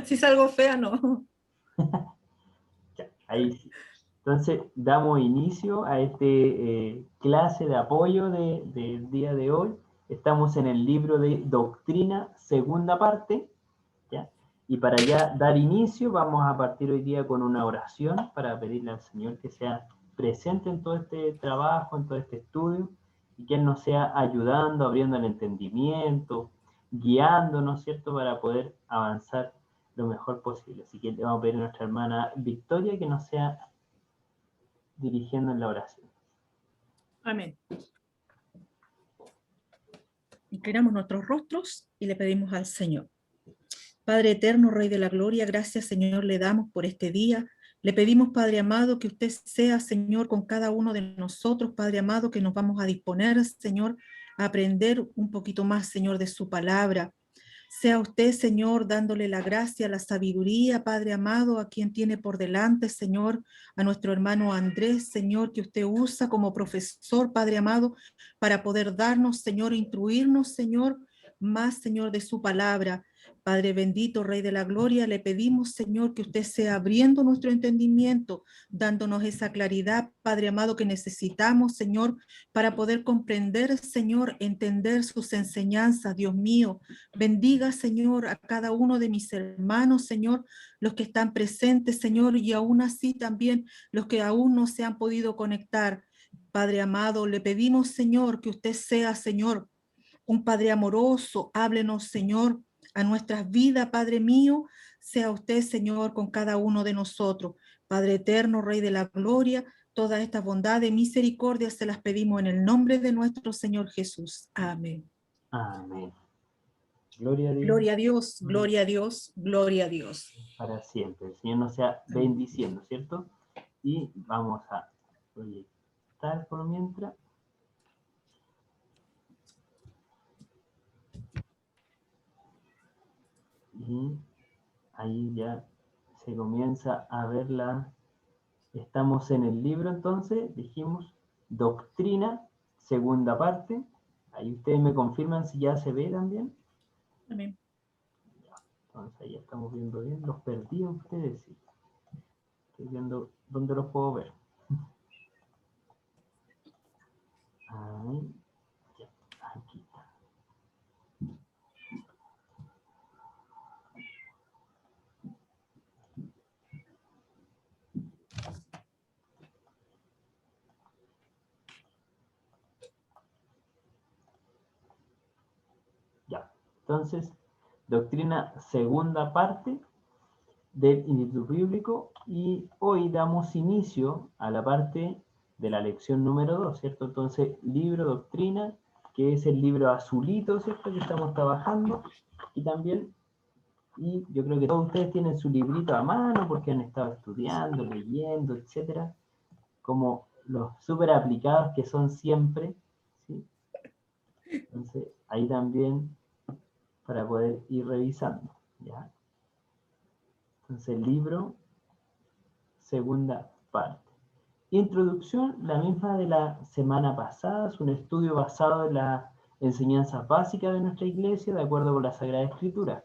Si salgo fea, no. Ya, ahí sí. Entonces, damos inicio a este clase de apoyo del día de hoy. Estamos en el libro de Doctrina, segunda parte, ¿ya? Y para ya dar inicio, vamos a partir hoy día con una oración para pedirle al Señor que sea presente en todo este trabajo, en todo este estudio, y que Él nos sea ayudando, abriendo el entendimiento, guiándonos, ¿cierto?, para poder avanzar lo mejor posible. Así que le vamos a pedir a nuestra hermana Victoria que nos sea dirigiendo en la oración. Amén. Inclinamos nuestros rostros y le pedimos al Señor. Padre eterno, Rey de la Gloria, gracias, Señor, le damos por este día. Le pedimos, Padre amado, que usted sea, Señor, con cada uno de nosotros, Padre amado, que nos vamos a disponer, Señor, a aprender un poquito más, Señor, de su palabra. Sea usted, Señor, dándole la gracia, la sabiduría, Padre amado, a quien tiene por delante, Señor, a nuestro hermano Andrés, Señor, que usted usa como profesor, Padre amado, para poder darnos, Señor, instruirnos, Señor, más, Señor, de su palabra. Padre bendito, Rey de la Gloria, le pedimos, Señor, que usted sea abriendo nuestro entendimiento, dándonos esa claridad, Padre amado, que necesitamos, Señor, para poder comprender, Señor, entender sus enseñanzas, Dios mío. Bendiga, Señor, a cada uno de mis hermanos, Señor, los que están presentes, Señor, y aún así también los que aún no se han podido conectar. Padre amado, le pedimos, Señor, que usted sea, Señor, un Padre amoroso. Háblenos, Señor, a nuestras vidas, Padre mío. Sea usted, Señor, con cada uno de nosotros. Padre eterno, Rey de la Gloria, todas estas bondades y misericordia se las pedimos en el nombre de nuestro Señor Jesús. Amén. Amén. Gloria a Dios. Gloria a Dios, gloria a Dios, gloria a Dios. Para siempre. El Señor nos sea bendiciendo, ¿cierto? Y vamos a proyectar por mientras. Y ahí ya se comienza a ver la... Estamos en el libro entonces, dijimos, Doctrina, segunda parte. Ahí ustedes me confirman si ya se ve también. Amén. Entonces ahí estamos viendo bien. Los perdí a ustedes, sí. Estoy viendo dónde los puedo ver. Ahí, ya, aquí está. Ya. Entonces, doctrina segunda parte del Instituto Bíblico y hoy damos inicio a la parte de la lección número 2, ¿cierto? Entonces, libro Doctrina, que es el libro azulito, ¿cierto? Que estamos trabajando y también, y yo creo que todos ustedes tienen su librito a mano porque han estado estudiando, leyendo, etcétera, como los súper aplicados que son siempre, ¿sí? Entonces, ahí también para poder ir revisando, ¿ya? Entonces, el libro, segunda parte. Introducción, la misma de la semana pasada, es un estudio basado en las enseñanzas básicas de nuestra iglesia, de acuerdo con la Sagrada Escritura.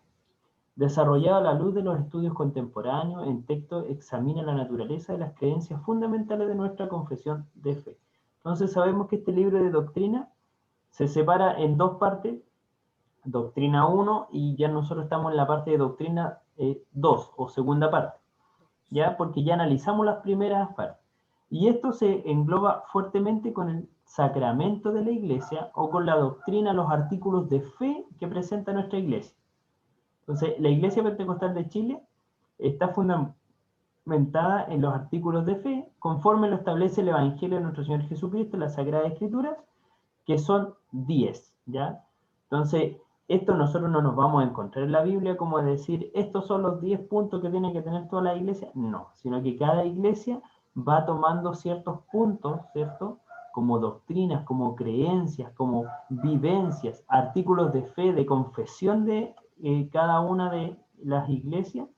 Desarrollado a la luz de los estudios contemporáneos, en texto examina la naturaleza de las creencias fundamentales de nuestra confesión de fe. Entonces sabemos que este libro de doctrina se separa en dos partes, doctrina 1 y ya nosotros estamos en la parte de doctrina 2 o segunda parte, ya porque ya analizamos las primeras partes. Y esto se engloba fuertemente con el sacramento de la iglesia o con la doctrina, los artículos de fe que presenta nuestra iglesia. Entonces, la Iglesia Pentecostal de Chile está fundamentada en los artículos de fe, conforme lo establece el Evangelio de nuestro Señor Jesucristo, la Sagrada Escritura, que son 10, ¿ya? Entonces, esto nosotros no nos vamos a encontrar en la Biblia como decir, estos son los 10 puntos que tiene que tener toda la iglesia, no, sino que cada iglesia va tomando ciertos puntos, ¿cierto? Como doctrinas, como creencias, como vivencias, artículos de fe, de confesión de cada una de las iglesias,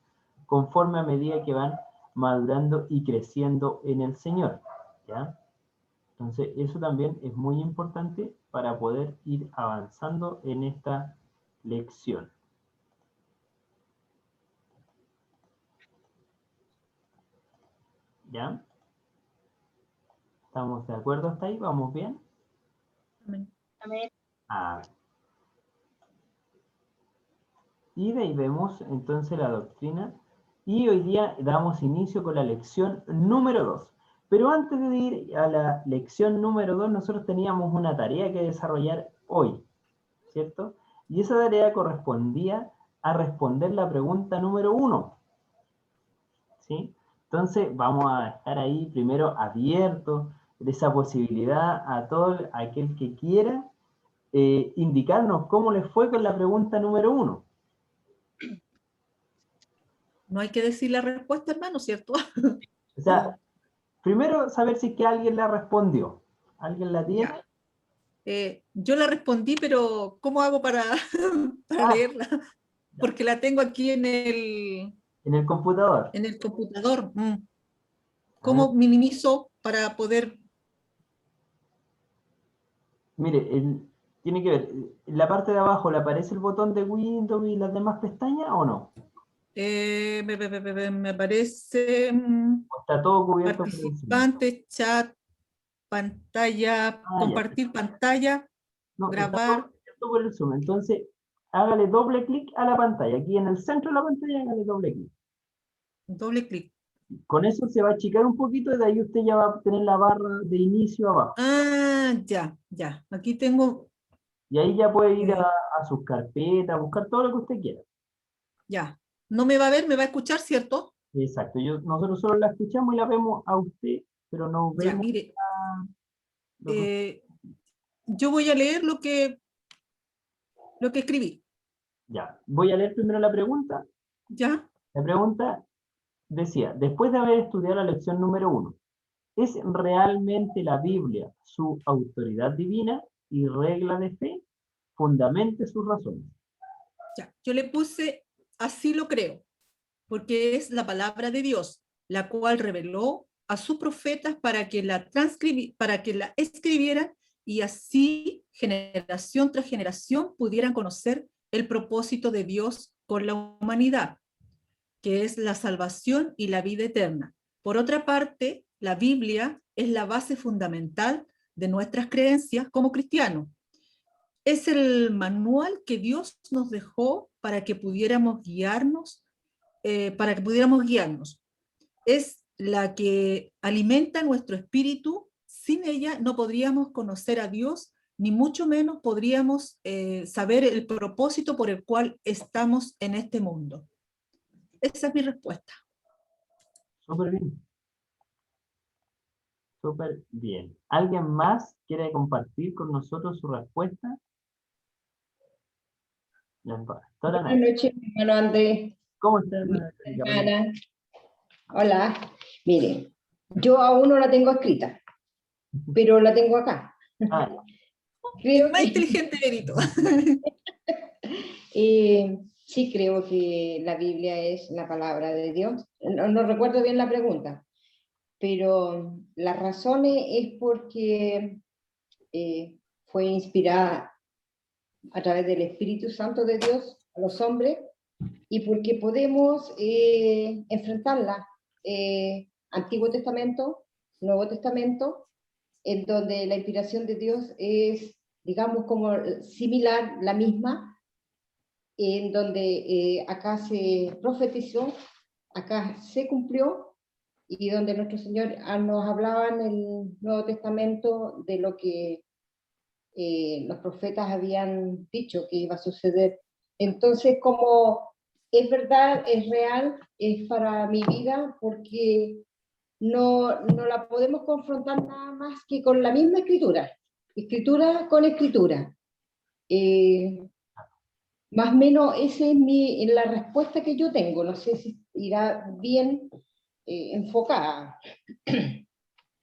conforme a medida que van madurando y creciendo en el Señor, ¿ya? Entonces, eso también es muy importante para poder ir avanzando en esta lección. ¿Ya? ¿Estamos de acuerdo hasta ahí? ¿Vamos bien? Amén. Ah, y de ahí vemos entonces la doctrina. Y hoy día damos inicio con la lección número 2. Pero antes de ir a la lección número 2, nosotros teníamos una tarea que desarrollar hoy, ¿cierto? Y esa tarea correspondía a responder la pregunta número 1, ¿sí? Entonces vamos a estar ahí primero abiertos de esa posibilidad a todo aquel que quiera indicarnos cómo les fue con la pregunta número 1. No hay que decir la respuesta, hermano, ¿cierto? O sea, primero saber si es que alguien la respondió. ¿Alguien la tiene? Ya. Yo la respondí, pero ¿cómo hago para, para Ah, leerla? Porque la tengo aquí en el computador. en el computador. Ah, ¿Cómo minimizo para poder? mire, tiene que ver, en la parte de abajo le aparece el botón de Windows y las demás pestañas o no. Me aparece ¿O está todo cubierto por encima? participante, chat, pantalla, Ah, ya. compartir pantalla, No, está todo grabar, cubierto por el Zoom. Entonces, hágale doble clic a la pantalla. Aquí en el centro de la pantalla, hágale doble clic. doble clic. Con eso se va a achicar un poquito y de ahí usted ya va a tener la barra de inicio abajo. Ah, ya, ya. Aquí tengo, Y ahí ya puede ir eh, a sus carpetas, buscar todo lo que usted quiera. ya. No me va a ver, me va a escuchar, ¿cierto? Exacto. Nosotros solo la escuchamos y la vemos a usted, pero no Ya, vemos mire, lo que... eh, yo voy a leer lo que escribí. Ya. Voy a leer primero la pregunta. ¿Ya? La pregunta decía, después de haber estudiado la lección número 1, ¿es realmente la Biblia su autoridad divina y regla de fe? Fundamente sus razones. Ya. Yo le puse, así lo creo, porque es la palabra de Dios, la cual reveló a sus profetas para que la escribieran y así generación tras generación pudieran conocer el propósito de Dios con la humanidad, que es la salvación y la vida eterna. Por otra parte, la Biblia es la base fundamental de nuestras creencias como cristianos. Es el manual que Dios nos dejó para que pudiéramos guiarnos. Es la que alimenta nuestro espíritu. Sin ella no podríamos conocer a Dios, ni mucho menos podríamos saber el propósito por el cual estamos en este mundo. Esa es mi respuesta. Súper bien. Súper bien. ¿Alguien más quiere compartir con nosotros su respuesta? La pastora Buenas Nay. noches, mi hermano Andrés, ¿Cómo está, mi hermana Carolina? hermana. Hola. Mire, yo aún no la tengo escrita, pero la tengo acá. Ah, Es Creo más que, inteligente, Benito. sí creo que la Biblia es la palabra de Dios. No recuerdo bien la pregunta, pero las razones es porque fue inspirada a través del Espíritu Santo de Dios a los hombres y porque podemos enfrentarla. Antiguo Testamento, Nuevo Testamento, en donde la inspiración de Dios es, digamos, como similar, la misma, en donde acá se profetizó, acá se cumplió, y donde nuestro Señor nos hablaba en el Nuevo Testamento de lo que los profetas habían dicho que iba a suceder. Entonces, como es verdad, es real, es para mi vida, porque no la podemos confrontar nada más que con la misma escritura, escritura con escritura. Más o menos esa es la respuesta que yo tengo, no sé si irá bien enfocada.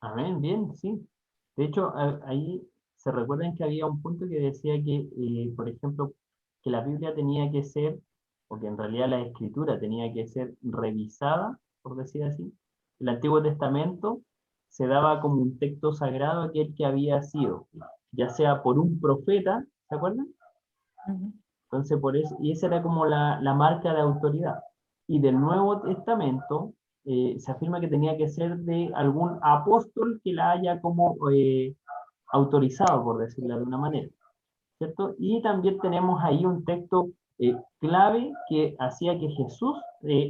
amén, bien, sí. De hecho, ahí se recuerdan que había un punto que decía que, por ejemplo, que la Biblia tenía que ser, o que en realidad la Escritura tenía que ser revisada, por decir así. El Antiguo Testamento se daba como un texto sagrado aquel que había sido, ya sea por un profeta, ¿se acuerdan? Entonces, por eso, y esa era como la marca de autoridad. Y del Nuevo Testamento se afirma que tenía que ser de algún apóstol que la haya como autorizado, por decirlo de una manera, ¿cierto? Y también tenemos ahí un texto clave que hacía que Jesús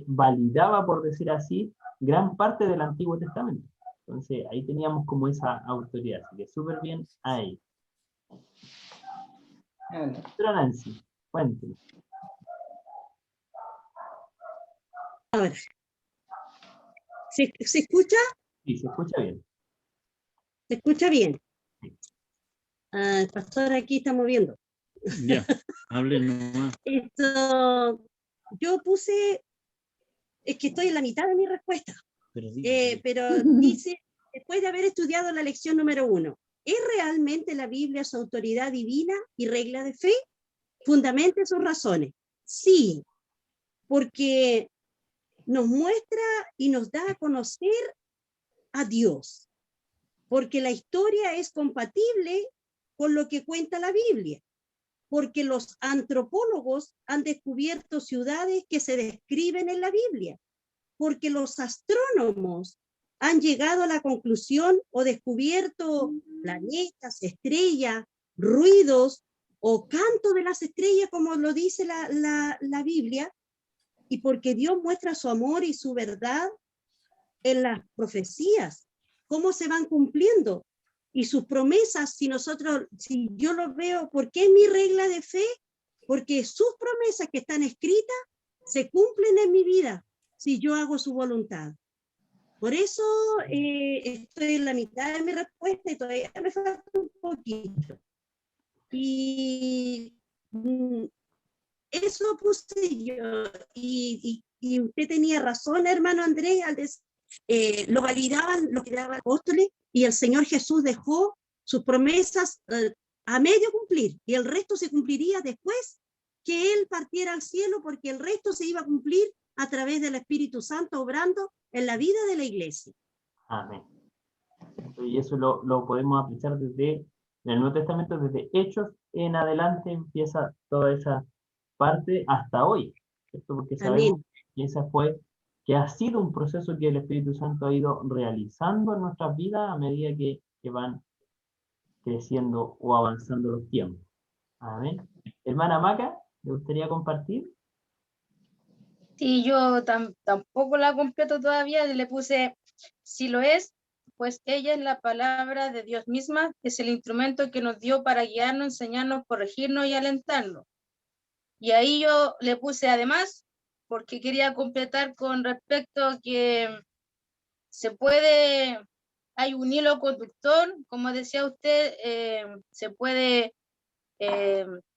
validaba, por decir así, gran parte del Antiguo Testamento. Entonces, ahí teníamos como esa autoridad, así que súper bien ahí. Pero Nancy, cuénteme. Ahora, ¿se escucha? Sí, se escucha bien. ¿Se escucha bien? El pastor aquí está moviendo. Ya, hable nomás. Esto, yo puse, es que estoy en la mitad de mi respuesta, Pero diga, pero dice, después de haber estudiado la lección número 1, ¿es realmente la Biblia su autoridad divina y regla de fe? Fundamente sus razones. Sí, porque nos muestra y nos da a conocer a Dios, porque la historia es compatible con lo que cuenta la Biblia, porque los antropólogos han descubierto ciudades que se describen en la Biblia, porque los astrónomos han llegado a la conclusión o descubierto planetas, estrellas, ruidos o canto de las estrellas, como lo dice la Biblia, y porque Dios muestra su amor y su verdad en las profecías, cómo se van cumpliendo, y sus promesas, si yo lo veo, ¿por qué es mi regla de fe? Porque sus promesas que están escritas se cumplen en mi vida, si yo hago su voluntad. Por eso estoy en la mitad de mi respuesta y todavía me falta un poquito. Y eso puse yo, y usted tenía razón, hermano Andrés, al decir, lo validaban los apóstoles, y el Señor Jesús dejó sus promesas a medio cumplir, y el resto se cumpliría después que Él partiera al cielo, porque el resto se iba a cumplir a través del Espíritu Santo obrando en la vida de la iglesia. Amén. Y eso lo podemos apreciar desde el Nuevo Testamento, desde Hechos en adelante empieza toda esa parte hasta hoy, ¿cierto? Porque sabemos Amén. que ha sido un proceso que el Espíritu Santo ha ido realizando en nuestras vidas a medida que van creciendo o avanzando los tiempos. Amén. Hermana Maca, ¿le gustaría compartir? Sí, yo tampoco la completo todavía, le puse, si lo es, pues ella es la palabra de Dios misma, es el instrumento que nos dio para guiarnos, enseñarnos, corregirnos y alentarnos. Y ahí yo le puse además, porque quería completar con respecto a que se puede, hay un hilo conductor, como decía usted, se puede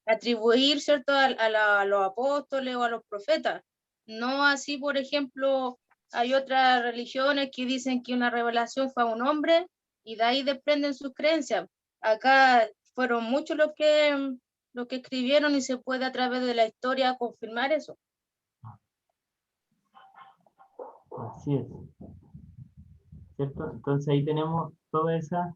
atribuir, ¿cierto?, a los apóstoles o a los profetas. No así, por ejemplo, hay otras religiones que dicen que una revelación fue a un hombre y de ahí desprenden sus creencias. Acá fueron muchos los que escribieron y se puede a través de la historia confirmar eso. Así es. ¿Cierto? Entonces ahí tenemos toda esa,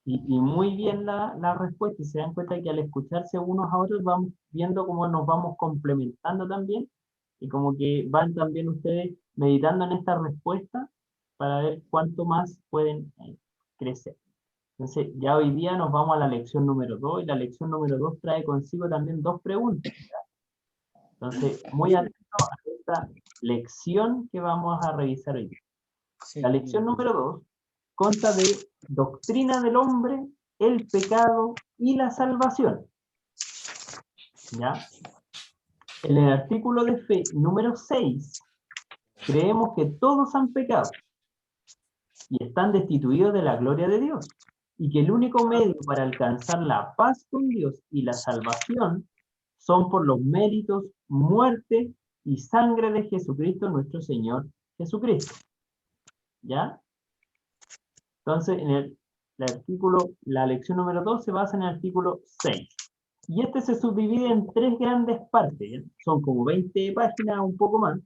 y muy bien la respuesta, y se dan cuenta que al escucharse unos a otros vamos viendo cómo nos vamos complementando también, y como que van también ustedes meditando en esta respuesta para ver cuánto más pueden crecer. Entonces ya hoy día nos vamos a la lección número 2, y la lección número 2 trae consigo también 2 preguntas, ¿ya? Entonces, muy atento a esta lección que vamos a revisar hoy día. La lección número 2 consta de doctrina del hombre, el pecado y la salvación. ¿Ya? En el artículo de fe número 6, creemos que todos han pecado y están destituidos de la gloria de Dios, y que el único medio para alcanzar la paz con Dios y la salvación son por los méritos, muerte y sangre de Jesucristo, nuestro Señor Jesucristo. ¿Ya? Entonces, la lección número 2 se basa en el artículo 6. Y este se subdivide en 3 grandes partes, ¿ya? Son como 20 páginas, un poco más.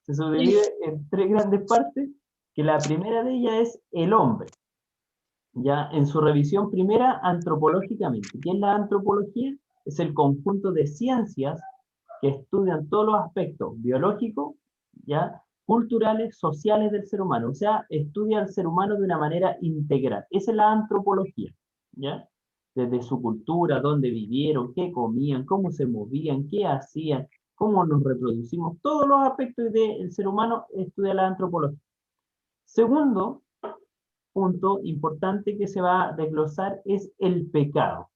Se subdivide en 3 grandes partes, que la primera de ellas es el hombre. Ya en su revisión primera, antropológicamente. ¿Qué es la antropología? Es el conjunto de ciencias que estudian todos los aspectos biológicos, ¿ya? culturales, sociales del ser humano. O sea, estudia al ser humano de una manera integral. Esa es la antropología, ¿ya? Desde su cultura, dónde vivieron, qué comían, cómo se movían, qué hacían, cómo nos reproducimos, todos los aspectos del ser humano estudia la antropología. Segundo punto importante que se va a desglosar es el pecado,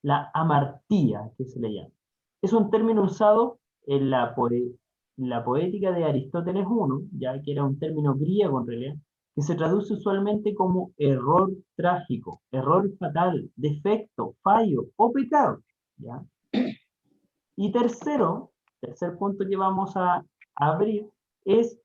la amartía que se le llama. Es un término usado en la poética de Aristóteles I, ya que era un término griego en realidad, que se traduce usualmente como error trágico, error fatal, defecto, fallo o pecado, ¿ya? Y tercer punto que vamos a abrir es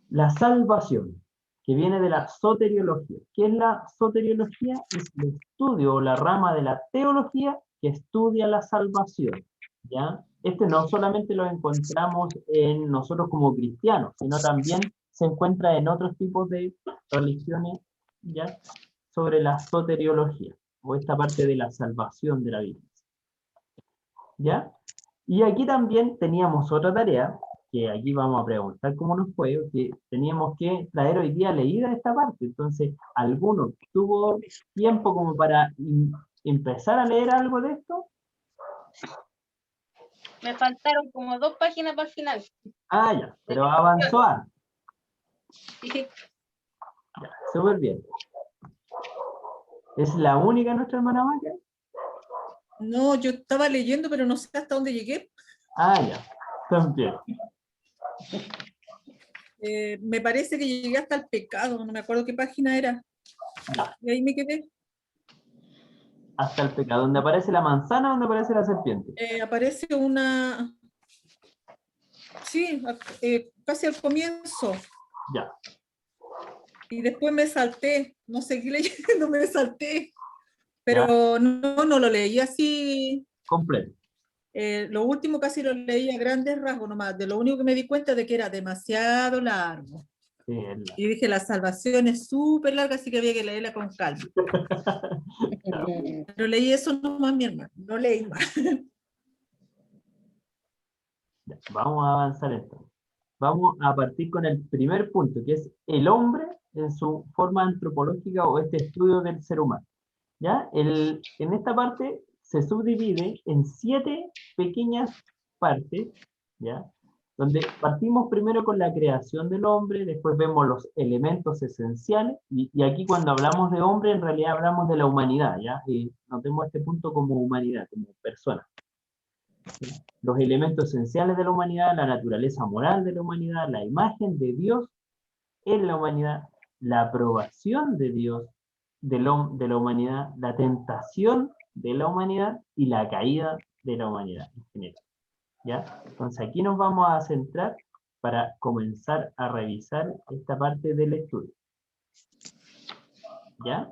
la salvación, que viene de la soteriología. ¿Qué es la soteriología? Es el estudio o la rama de la teología que estudia la salvación, ¿ya? Este no solamente lo encontramos en nosotros como cristianos, sino también se encuentra en otros tipos de religiones, ¿ya? Sobre la soteriología, o esta parte de la salvación de la Biblia, ¿ya? Y aquí también teníamos otra tarea, que aquí vamos a preguntar cómo nos fue, que teníamos que traer hoy día leída esta parte. Entonces, ¿alguno tuvo tiempo como para empezar a leer algo de esto? Me faltaron como 2 páginas para el final. Ah, ya, pero avanzó antes. Sí. Ya, súper bien. ¿Es la única nuestra hermana Maca? No, yo estaba leyendo, pero no sé hasta dónde llegué. Ah, ya, también. Me parece que llegué hasta el pecado, no me acuerdo qué página era. Ya, Y ahí me quedé. hasta el pecado. ¿Dónde aparece la manzana, donde aparece la serpiente? Aparece una... Sí, casi al comienzo. Ya, Y después me salté. No seguí leyendo, me salté. ya, Pero no lo leí así. completo. Lo último casi lo leí a grandes rasgos nomás. De lo único que me di cuenta de que era demasiado largo. Sí, Y dije, la salvación es súper larga, así que había que leerla con calma. Pero leí eso nomás, mi hermano. No leí más. Ya, vamos a avanzar entonces. Vamos a partir con el primer punto, que es el hombre en su forma antropológica o este estudio del ser humano. ¿Ya? En esta parte se subdivide en 7 pequeñas partes, ¿ya? Donde partimos primero con la creación del hombre, después vemos los elementos esenciales, y aquí cuando hablamos de hombre, en realidad hablamos de la humanidad, ¿ya? Notemos este punto como humanidad, como persona. Los elementos esenciales de la humanidad, la naturaleza moral de la humanidad, la imagen de Dios en la humanidad, la aprobación de Dios de la humanidad, la tentación de la humanidad y la caída de la humanidad en general. ¿Ya? Entonces aquí nos vamos a centrar para comenzar a revisar esta parte del estudio. ¿Ya?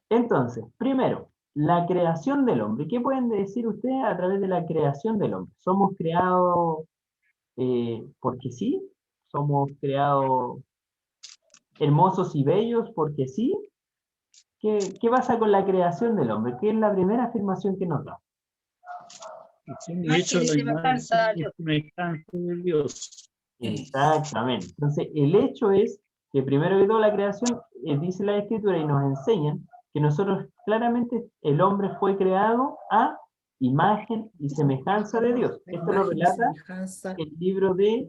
Entonces, primero, la creación del hombre. ¿Qué pueden decir ustedes a través de la creación del hombre? ¿Somos creados porque sí? ¿Somos creados hermosos y bellos porque sí? ¿Qué pasa con la creación del hombre? ¿Qué es la primera afirmación que nos da? Somos hechos a la imagen y semejanza de Dios. Exactamente. Entonces, el hecho es que primero que todo la creación, dice la Escritura y nos enseñan que nosotros claramente el hombre fue creado a imagen y semejanza de Dios. Esto lo relata el libro de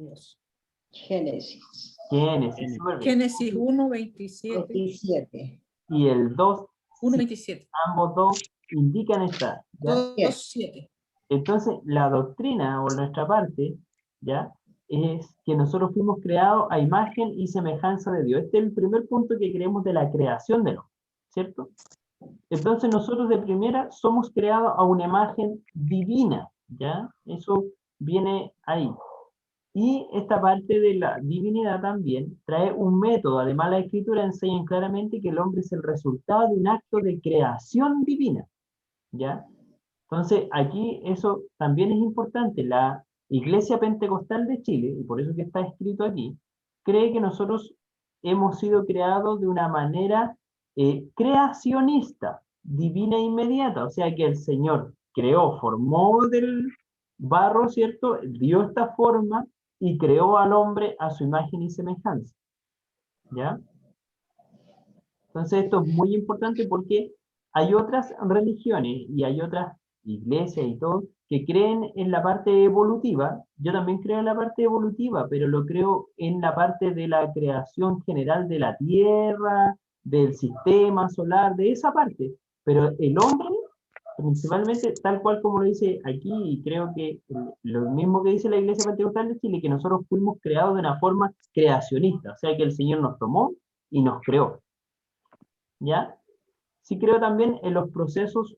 Génesis. Génesis. Génesis 1, 27. 27. Y el 2, 1, 27. ambos dos indican esta. ¿Ya? 2, 7. Entonces, la doctrina, o nuestra parte, ¿ya? Es que nosotros fuimos creados a imagen y semejanza de Dios. Este es el primer punto que creemos de la creación del hombre, ¿cierto? Entonces, nosotros de primera somos creados a una imagen divina, ¿ya? Eso viene ahí. Y esta parte de la divinidad también trae un método. Además, la Escritura enseña claramente que el hombre es el resultado de un acto de creación divina, ¿ya? Entonces, aquí eso también es importante. La Iglesia Pentecostal de Chile, y por eso que está escrito aquí, cree que nosotros hemos sido creados de una manera creacionista, divina e inmediata. O sea que el Señor creó, formó del barro, ¿cierto? Dio esta forma y creó al hombre a su imagen y semejanza. ¿Ya? Entonces esto es muy importante porque hay otras religiones y hay otras iglesias y todo que creen en la parte evolutiva. Yo también creo en la parte evolutiva, pero lo creo en la parte de la creación general de la Tierra, del sistema solar, de esa parte. Pero el hombre, principalmente, tal cual como lo dice aquí, y creo que lo mismo que dice la Iglesia Pentecostal de Chile, que nosotros fuimos creados de una forma creacionista, o sea que el Señor nos tomó y nos creó. ¿Ya? Sí creo también en los procesos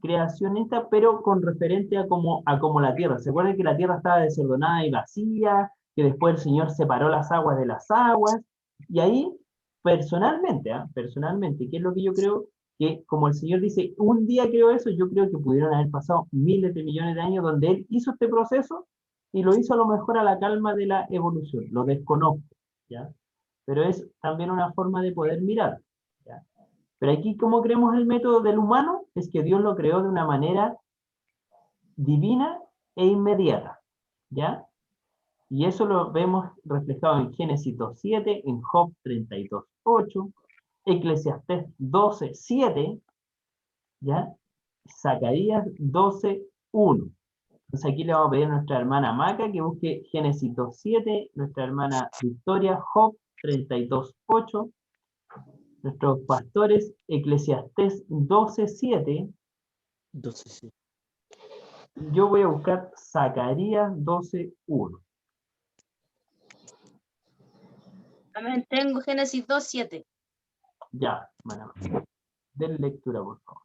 creacionistas, pero con referente a como la tierra. ¿Se acuerdan que la tierra estaba desordenada y vacía? Que después el Señor separó las aguas de las aguas. Y ahí, personalmente, ¿qué es lo que yo creo? Que como el Señor dice, un día creó eso, yo creo que pudieron haber pasado miles de millones de años donde Él hizo este proceso y lo hizo a lo mejor a la calma de la evolución. Lo desconozco, ¿ya? Pero es también una forma de poder mirar. ¿Ya? Pero aquí, como creemos el método del humano, es que Dios lo creó de una manera divina e inmediata, ¿ya? Y eso lo vemos reflejado en Génesis 2.7, en Job 32.8, Eclesiastés 12.7, ¿ya? Zacarías 12.1. Entonces aquí le vamos a pedir a nuestra hermana Maca que busque Génesis 2.7, nuestra hermana Victoria, Job 32.8, nuestros pastores, Eclesiastés 12.7. 12, sí. Yo voy a buscar Zacarías 12.1. También tengo Génesis 2:7. Ya, bueno, den lectura, por favor.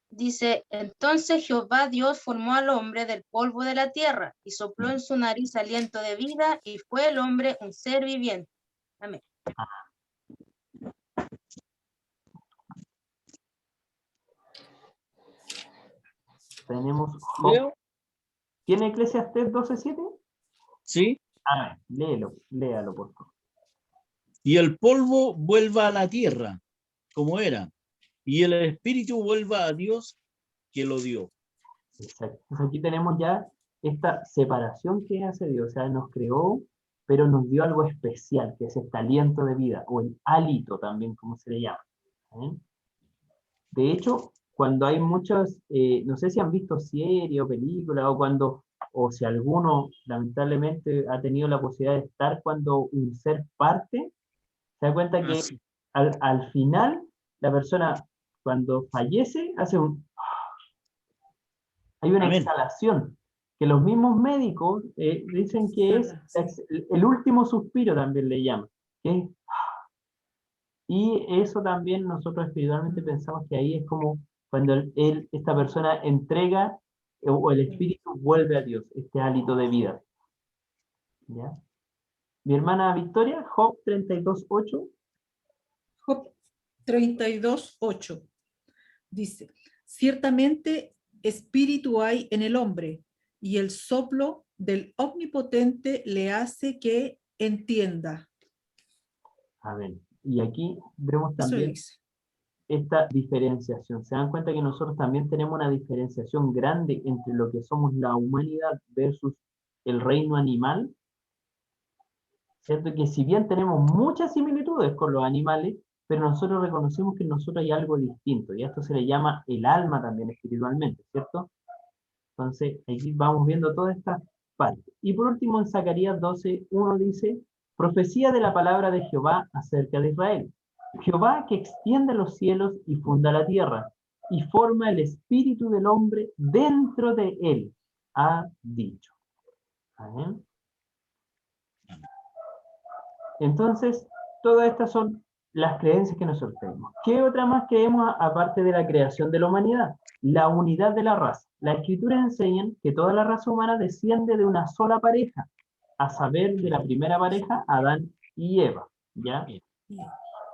Dice, entonces Jehová Dios formó al hombre del polvo de la tierra y sopló en su nariz aliento de vida y fue el hombre un ser viviente. Amén. Tenemos Job. ¿Leo? ¿Tiene Eclesiastés 12.7? Sí. A ver, léalo, por favor. Y el polvo vuelva a la tierra, como era, y el espíritu vuelva a Dios que lo dio. Exacto. Entonces aquí tenemos ya esta separación que hace Dios. O sea, nos creó, pero nos dio algo especial, que es este aliento de vida, o el hálito también, como se le llama. ¿Eh? De hecho, cuando hay muchas, no sé si han visto series o películas, o si alguno lamentablemente ha tenido la posibilidad de estar cuando un ser parte, se da cuenta que Sí. al final la persona cuando fallece hay una Amén. exhalación, que los mismos médicos dicen que es el último suspiro, también le llaman, que es. Y eso también nosotros espiritualmente pensamos que ahí es como cuando esta persona entrega o el espíritu vuelve a Dios, este hálito de vida. ¿Ya? Mi hermana Victoria, Job 32.8. Job 32.8 dice, ciertamente espíritu hay en el hombre y el soplo del Omnipotente le hace que entienda. Amén. Y aquí vemos Eso también dice. esta diferenciación. Se dan cuenta que nosotros también tenemos una diferenciación grande entre lo que somos la humanidad versus el reino animal. ¿Cierto? Que si bien tenemos muchas similitudes con los animales, pero nosotros reconocemos que en nosotros hay algo distinto, y a esto se le llama el alma también espiritualmente, ¿cierto? Entonces, aquí vamos viendo todas estas partes. Y por último, en Zacarías 12.1 dice, profecía de la palabra de Jehová acerca de Israel. Jehová que extiende los cielos y funda la tierra, y forma el espíritu del hombre dentro de él, ha dicho. Amén. Entonces, todas estas son las creencias que nosotros tenemos. ¿Qué otra más creemos aparte de la creación de la humanidad? La unidad de la raza. Las escrituras enseñan que toda la raza humana desciende de una sola pareja, a saber, de la primera pareja, Adán y Eva. ¿Ya?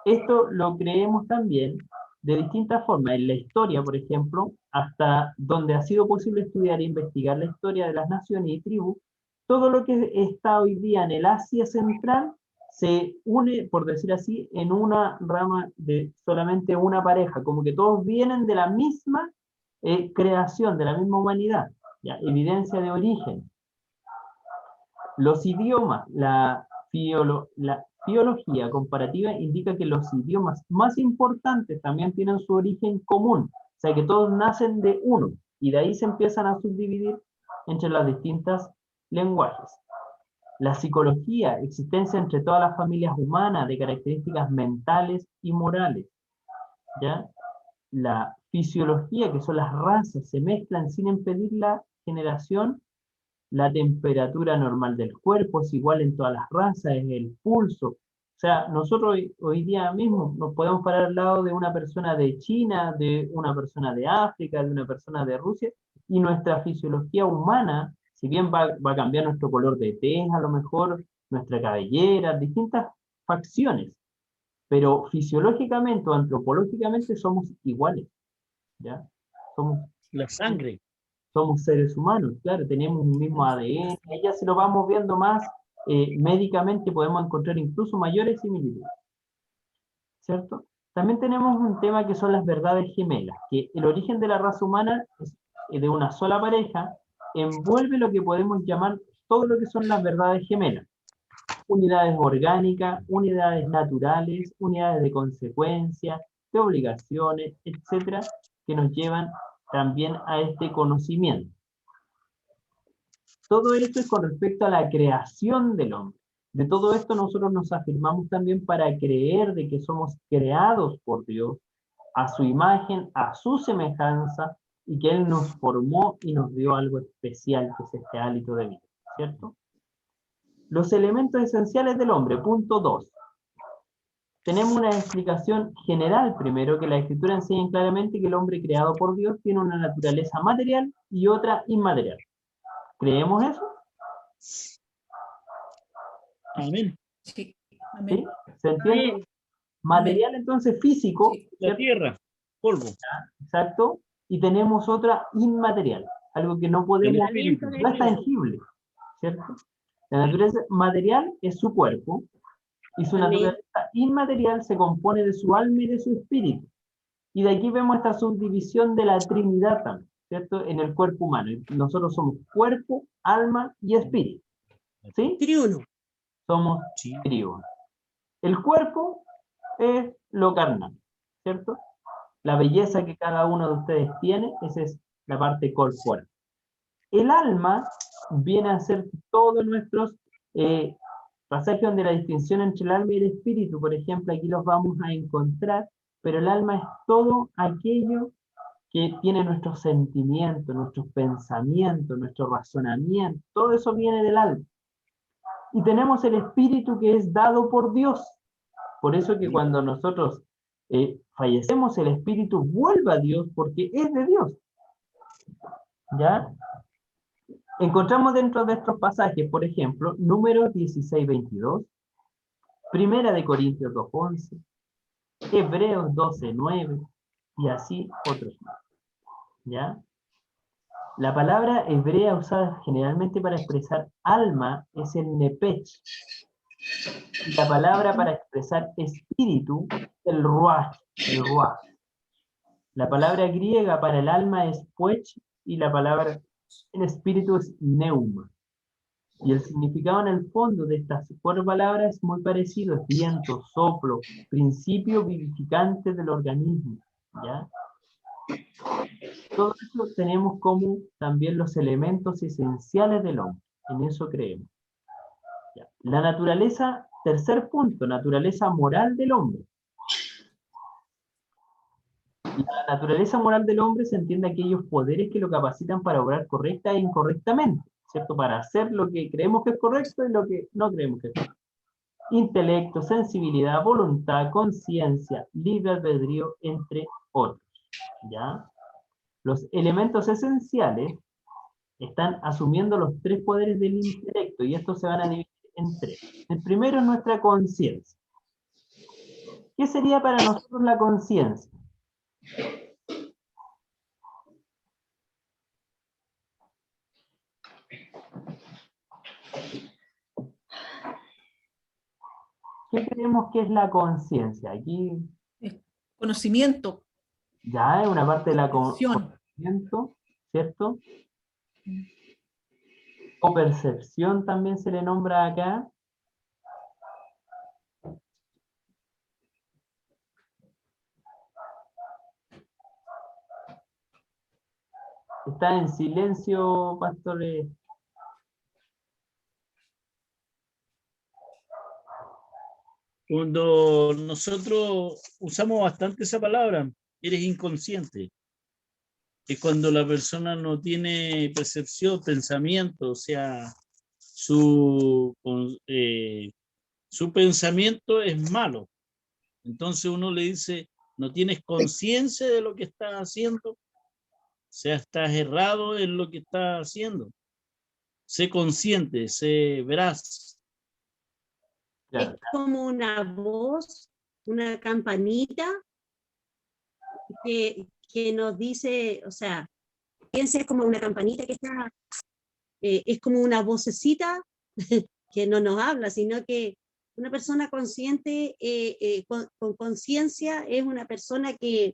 Esto lo creemos también de distintas formas. En la historia, por ejemplo, hasta donde ha sido posible estudiar e investigar la historia de las naciones y tribus, todo lo que está hoy día en el Asia Central se une, por decir así, en una rama de solamente una pareja, como que todos vienen de la misma creación, de la misma humanidad, ¿ya? Evidencia de origen. Los idiomas, la biología comparativa indica que los idiomas más importantes también tienen su origen común, o sea que todos nacen de uno, y de ahí se empiezan a subdividir entre las distintas lenguajes. La psicología, existencia entre todas las familias humanas de características mentales y morales, ¿ya? La fisiología, que son las razas, se mezclan sin impedir la generación. La temperatura normal del cuerpo es igual en todas las razas, es el pulso. O sea, nosotros hoy día mismo nos podemos parar al lado de una persona de China, de una persona de África, de una persona de Rusia, y nuestra fisiología humana, si bien va a cambiar nuestro color de tez, a lo mejor, nuestra cabellera, distintas facciones, pero fisiológicamente o antropológicamente somos iguales, ¿ya? La sangre. Somos seres humanos, claro, tenemos un mismo ADN, y ya si lo vamos viendo más médicamente podemos encontrar incluso mayores similitudes, ¿cierto? También tenemos un tema que son las verdades gemelas, que el origen de la raza humana es de una sola pareja, envuelve lo que podemos llamar todo lo que son las verdades gemelas. Unidades orgánicas, unidades naturales, unidades de consecuencia, de obligaciones, etcétera, que nos llevan también a este conocimiento. Todo esto es con respecto a la creación del hombre. De todo esto nosotros nos afirmamos también para creer de que somos creados por Dios, a su imagen, a su semejanza, y que Él nos formó y nos dio algo especial, que es este hálito de vida, ¿cierto? Los elementos esenciales del hombre, punto 2. Tenemos una explicación general primero, que la Escritura enseña claramente que el hombre creado por Dios tiene una naturaleza material y otra inmaterial. ¿Creemos eso? Amén. Sí, ¿Sí? amén. ¿Se entiende? Amén. Material entonces físico, Sí. La ¿cierto? tierra, polvo. Exacto, y tenemos otra inmaterial, algo que no El podemos, espíritu. no es tangible, ¿cierto? La naturaleza material es su cuerpo, y su Amén. naturaleza inmaterial se compone de su alma y de su espíritu. Y de aquí vemos esta subdivisión de la Trinidad también, ¿cierto? En el cuerpo humano. Nosotros somos cuerpo, alma y espíritu. ¿Sí? Triuno. Somos Sí. triuno. El cuerpo es lo carnal, ¿cierto? La belleza que cada uno de ustedes tiene, esa es la parte corporal. El alma viene a ser todos nuestros pasajes donde la distinción entre el alma y el espíritu, por ejemplo, aquí los vamos a encontrar, pero el alma es todo aquello que tiene nuestros sentimientos, nuestros pensamientos, nuestro razonamiento, todo eso viene del alma. Y tenemos el espíritu que es dado por Dios. Por eso que cuando nosotros fallecemos, el espíritu vuelve a Dios porque es de Dios. ¿Ya? Encontramos dentro de estos pasajes, por ejemplo, Números 16:22, Primera de Corintios 2:11, Hebreos 12:9, y así otros más. ¿Ya? La palabra hebrea usada generalmente para expresar alma es el nepech. Y la palabra para expresar espíritu, el ruach. El ruach. La palabra griega para el alma es poech, y la palabra en espíritu es neuma. Y el significado en el fondo de estas cuatro palabras es muy parecido: es viento, soplo, principio vivificante del organismo, ¿ya? Todo eso tenemos como también los elementos esenciales del hombre, en eso creemos. ¿Ya? La naturaleza, tercer punto, naturaleza moral del hombre. La naturaleza moral del hombre se entiende aquellos poderes que lo capacitan para obrar correcta e incorrectamente, ¿cierto? Para hacer lo que creemos que es correcto y lo que no creemos que es correcto. Intelecto, sensibilidad, voluntad, conciencia, libre albedrío, entre otros, ¿ya? Los elementos esenciales están asumiendo los tres poderes del intelecto, y estos se van a dividir en tres. El primero es nuestra conciencia. ¿Qué sería para nosotros la conciencia? ¿Qué creemos que es la conciencia? Aquí Conocimiento, ya es una parte de la percepción. conocimiento, ¿cierto? O percepción también se le nombra acá. Está en silencio, pastores. Cuando nosotros usamos bastante esa palabra, eres inconsciente. Es cuando la persona no tiene percepción, pensamiento, o sea, su pensamiento es malo. Entonces uno le dice, no tienes conciencia de lo que estás haciendo, o sea, estás errado en lo que estás haciendo. Sé consciente, sé veraz. Es Claro, como una voz, una campanita que nos dice, o sea, piensa es como una campanita que está, es como una vocecita que no nos habla, sino que una persona consciente, con conciencia, es una persona que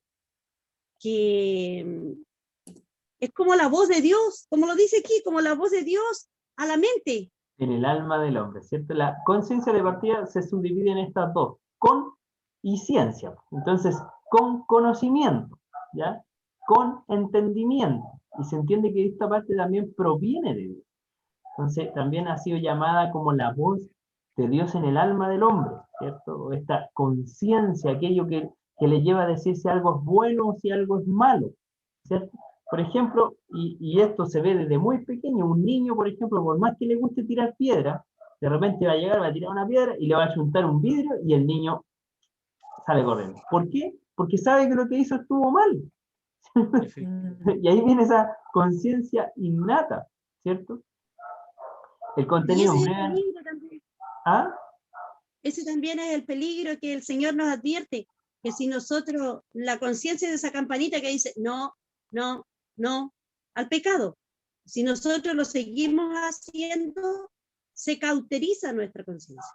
es como la voz de Dios, como lo dice aquí, como la voz de Dios a la mente. en el alma del hombre, ¿cierto? La conciencia de partida se subdivide en estas dos, con y ciencia. Entonces, con conocimiento, ¿ya? Con entendimiento. Y se entiende que esta parte también proviene de Dios. Entonces, también ha sido llamada como la voz de Dios en el alma del hombre, ¿cierto? O esta conciencia, aquello que le lleva a decir si algo es bueno o si algo es malo, ¿cierto? Por ejemplo, y esto se ve desde muy pequeño, un niño, por ejemplo, por más que le guste tirar piedra, de repente va a llegar, va a tirar una piedra y le va a juntar un vidrio y el niño sale corriendo. ¿Por qué? Porque sabe que lo que hizo estuvo mal. Y ahí viene esa conciencia innata, ¿cierto? El Y contenido ese es el breve. peligro también. ¿Ah? Ese también es el peligro que el Señor nos advierte, que si nosotros, la conciencia de esa campanita que dice, no, no, no, al pecado, si nosotros lo seguimos haciendo, se cauteriza nuestra conciencia,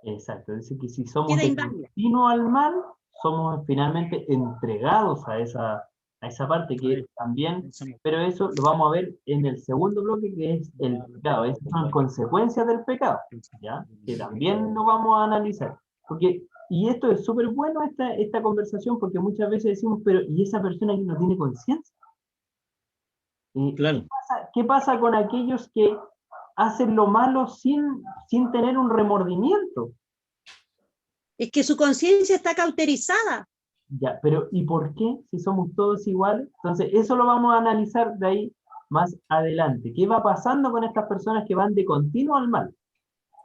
Exacto, dice que si somos queda de inválida. continuo al mal, somos finalmente entregados a esa parte que también, pero eso lo vamos a ver en el segundo bloque, que es el pecado. Esas son consecuencias del pecado, ¿ya? Que también lo vamos a analizar. Porque, y esto es súper bueno, esta conversación, porque muchas veces decimos, pero ¿y esa persona que no tiene conciencia? Claro. ¿Qué pasa con aquellos que hacen lo malo sin tener un remordimiento? Es que su conciencia está cauterizada. Ya, pero ¿y por qué si somos todos iguales? Entonces, eso lo vamos a analizar de ahí más adelante. ¿Qué va pasando con estas personas que van de continuo al mal?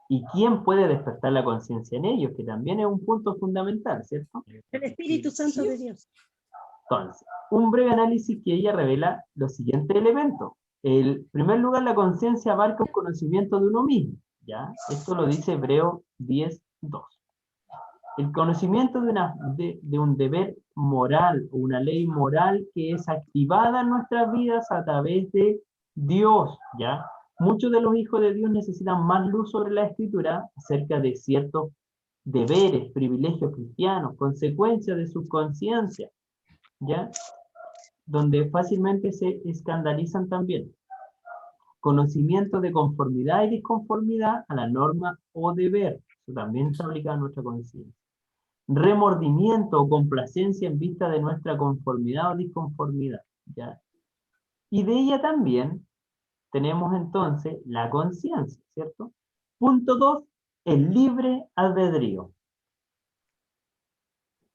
¿Y quién puede despertar la conciencia en ellos? Que también es un punto fundamental, ¿cierto? El Espíritu Santo de Dios. Entonces, un breve análisis que ella revela los siguientes elementos. En primer lugar, la conciencia abarca un conocimiento de uno mismo, ¿ya? Esto lo dice Hebreo 10:2. El conocimiento de un deber moral o una ley moral que es activada en nuestras vidas a través de Dios, ¿ya? Muchos de los hijos de Dios necesitan más luz sobre la Escritura acerca de ciertos deberes, privilegios cristianos, consecuencias de sus conciencias, ¿ya? Donde fácilmente se escandalizan también. Conocimiento de conformidad y disconformidad a la norma o deber. Eso también está aplicado a nuestra conciencia. Remordimiento o complacencia en vista de nuestra conformidad o disconformidad, ¿ya? Y de ella también tenemos entonces la conciencia, ¿cierto? Punto 2, el libre albedrío.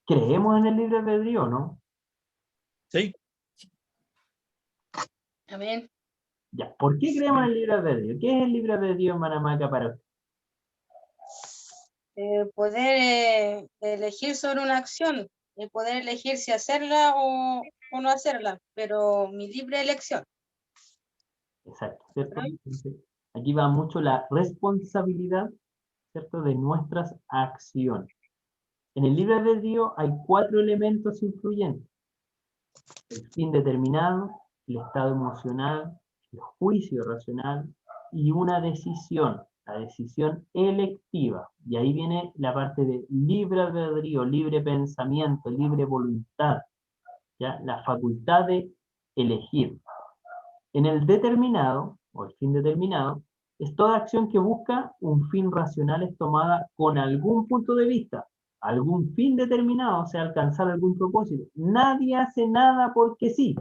¿Creemos en el libre albedrío o no? ¿Sí? Amén. Ya, ¿por qué creemos en el libre albedrío? ¿Qué es el libre albedrío en Manamaca para usted? Poder elegir sobre una acción, poder elegir si hacerla o no hacerla, pero mi libre elección. Exacto, ¿cierto? Entonces, aquí va mucho la responsabilidad, ¿cierto?, de nuestras acciones. En el libre albedrío hay 4 elementos influyentes: el fin determinado, el estado emocional, el juicio racional y una decisión, la decisión electiva. Y ahí viene la parte de libre albedrío, libre pensamiento, libre voluntad, ¿ya? La facultad de elegir. En el determinado o el fin determinado, es toda acción que busca un fin racional, es tomada con algún punto de vista, algún fin determinado, o sea, alcanzar algún propósito. Nadie hace nada porque sí.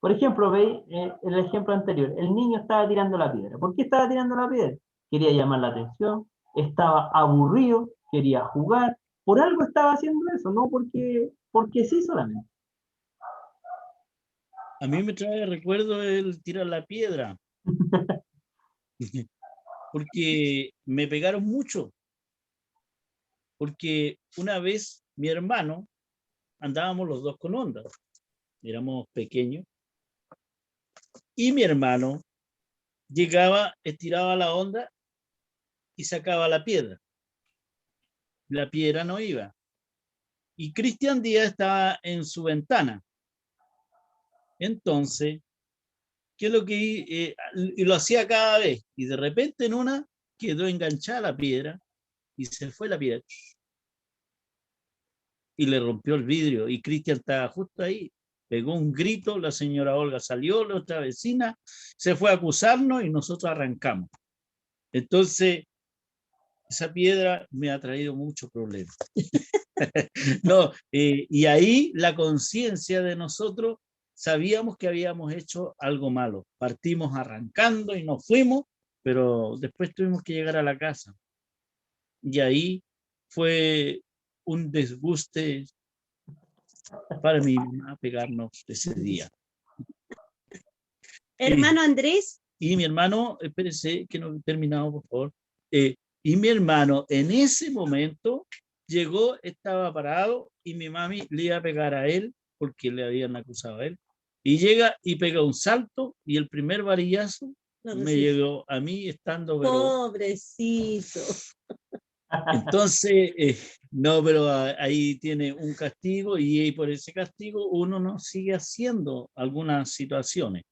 Por ejemplo, ve el ejemplo anterior, el niño estaba tirando la piedra. ¿Por qué estaba tirando la piedra? Quería llamar la atención, estaba aburrido, quería jugar, por algo estaba haciendo eso, no porque sí solamente. A mí me trae recuerdo el tirar la piedra, porque me pegaron mucho, porque una vez mi hermano, andábamos los dos con ondas, éramos pequeños, y mi hermano llegaba, estiraba la onda y sacaba la piedra. La piedra no iba. Y Cristian Díaz estaba en su ventana. Entonces, ¿qué es lo que y lo hacía cada vez? Y de repente en una quedó enganchada la piedra y se fue la piedra. Y le rompió el vidrio. Y Cristian estaba justo ahí. Pegó un grito, la señora Olga salió, la otra vecina se fue a acusarnos y nosotros arrancamos. Entonces, esa piedra me ha traído muchos problemas. No, y ahí la conciencia de nosotros, sabíamos que habíamos hecho algo malo. Partimos arrancando y nos fuimos, pero después tuvimos que llegar a la casa. Y ahí fue un desguste para mi mamá pegarnos ese día. Hermano Andrés, Y mi hermano, espérese que no he terminado, por favor. Y mi hermano en ese momento llegó, estaba parado y mi mami le iba a pegar a él porque le habían acusado a él. Y llega y pega un salto y el primer varillazo me llegó a mí estando... Pero... Pobrecito. Entonces, no, pero ahí tiene un castigo y por ese castigo uno no sigue haciendo algunas situaciones.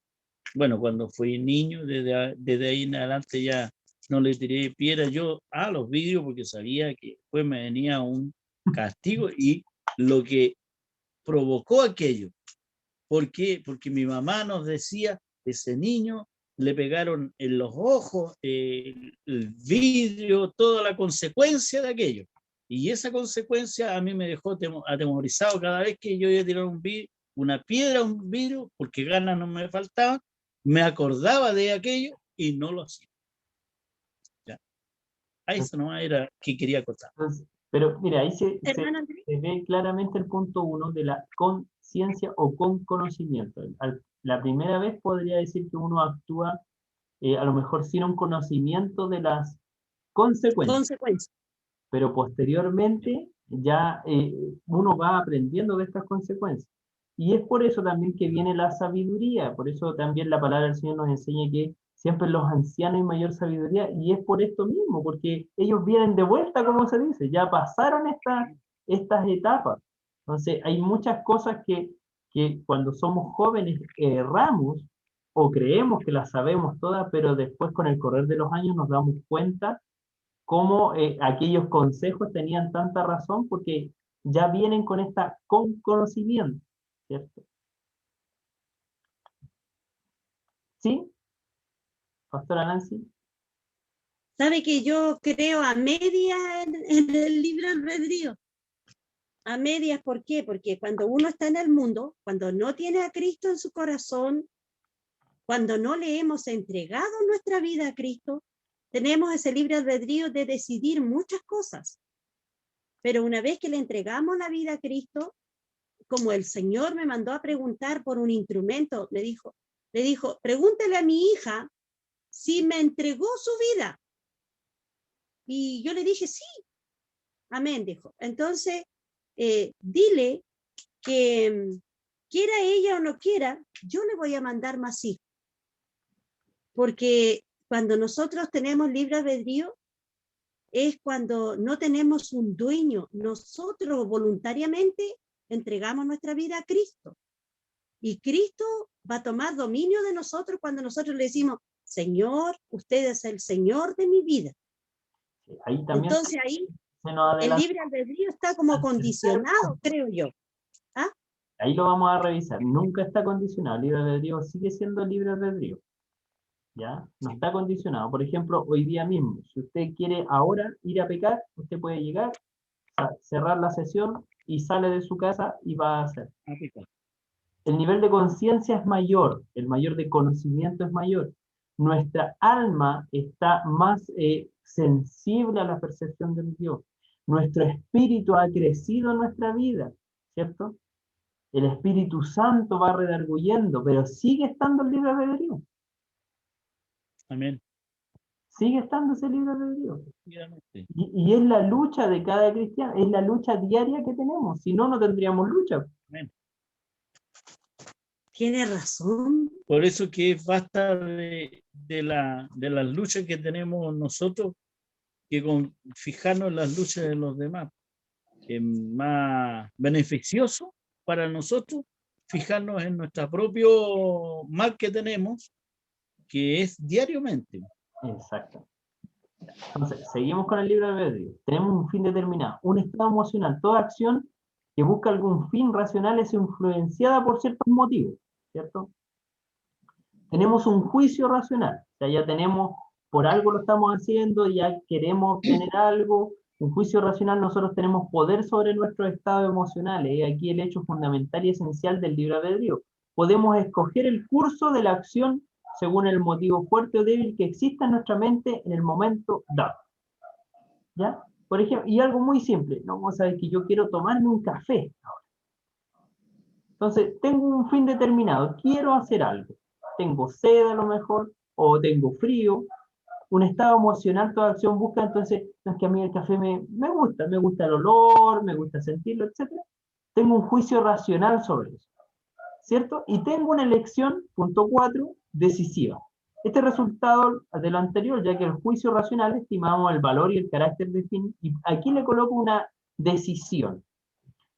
Bueno, cuando fui niño, desde ahí en adelante ya no le tiré piedra yo a los vidrios porque sabía que después me venía un castigo y lo que provocó aquello. ¿Por qué? Porque mi mamá nos decía, ese niño le pegaron en los ojos, el vidrio, toda la consecuencia de aquello. Y esa consecuencia a mí me dejó atemorizado cada vez que yo iba a tirar una piedra a un vidrio, porque ganas no me faltaban, me acordaba de aquello y no lo hacía. ¿Ya? Ahí eso no era que quería contar. Pero mira, ahí se Hermano Andrés, ve claramente el punto 1 de la conciencia o con conocimiento. La primera vez podría decir que uno actúa a lo mejor sin un conocimiento de las consecuencias, consecuencia. pero posteriormente ya uno va aprendiendo de estas consecuencias. Y es por eso también que viene la sabiduría, por eso también la palabra del Señor nos enseña que siempre los ancianos hay mayor sabiduría, y es por esto mismo, porque ellos vienen de vuelta, como se dice, ya pasaron estas etapas. Entonces, hay muchas cosas que cuando somos jóvenes erramos o creemos que las sabemos todas, pero después con el correr de los años nos damos cuenta cómo aquellos consejos tenían tanta razón, porque ya vienen con conocimiento, ¿cierto? ¿Sí? Pastora Nancy. ¿Sabe que yo creo a medias en el libre albedrío? A medias, ¿por qué? Porque cuando uno está en el mundo, cuando no tiene a Cristo en su corazón, cuando no le hemos entregado nuestra vida a Cristo, tenemos ese libre albedrío de decidir muchas cosas. Pero una vez que le entregamos la vida a Cristo, como el Señor me mandó a preguntar por un instrumento, le dijo, pregúntale a mi hija si me entregó su vida. Y yo le dije, sí. Amén, dijo. Entonces, dile que quiera ella o no quiera, yo le voy a mandar más hijos. Porque cuando nosotros tenemos libre albedrío, es cuando no tenemos un dueño. Nosotros voluntariamente entregamos nuestra vida a Cristo. Y Cristo va a tomar dominio de nosotros cuando nosotros le decimos, Señor, usted es el Señor de mi vida. Ahí también entonces ahí el libre albedrío está como condicionado, creo yo. ¿Ah? Ahí lo vamos a revisar. Nunca está condicionado. El libre albedrío sigue siendo libre albedrío. ¿ya? No está condicionado. Por ejemplo, hoy día mismo, si usted quiere ahora ir a pecar, usted puede llegar, cerrar la sesión y sale de su casa y va a hacer. El nivel de conciencia es mayor, el mayor de conocimiento es mayor. Nuestra alma está más sensible a la percepción del Dios. Nuestro espíritu ha crecido en nuestra vida, ¿cierto? El Espíritu Santo va redarguyendo, pero sigue estando el libre albedrío. Amén. Sigue estando ese libre albedrío. Efectivamente. Y es la lucha de cada cristiano, es la lucha diaria que tenemos. Si no, no tendríamos lucha. Amén. Tiene razón. Por eso que basta de las luchas que tenemos nosotros que con fijarnos en las luchas de los demás. Es más beneficioso para nosotros fijarnos en nuestro propio mal que tenemos, que es diariamente. Exacto. Entonces, seguimos con el libre albedrío. Tenemos un fin determinado, un estado emocional. Toda acción que busca algún fin racional es influenciada por ciertos motivos, ¿cierto? Tenemos un juicio racional, o sea, ya tenemos, por algo lo estamos haciendo, ya queremos obtener algo, un juicio racional, nosotros tenemos poder sobre nuestros estados emocionales, y aquí el hecho fundamental y esencial del libre albedrío. Podemos escoger el curso de la acción según el motivo fuerte o débil que exista en nuestra mente en el momento dado. ¿Ya? Por ejemplo, y algo muy simple, no vamos a ver que yo quiero tomarme un café ahora. Entonces, tengo un fin determinado, quiero hacer algo. Tengo sed a lo mejor, o tengo frío, un estado emocional, toda acción busca, entonces, no es que a mí el café me gusta el olor, me gusta sentirlo, etc. Tengo un juicio racional sobre eso, ¿cierto? Y tengo una elección, punto 4, decisiva. Este resultado de lo anterior, ya que el juicio racional estimamos el valor y el carácter de fin, y aquí le coloco una decisión.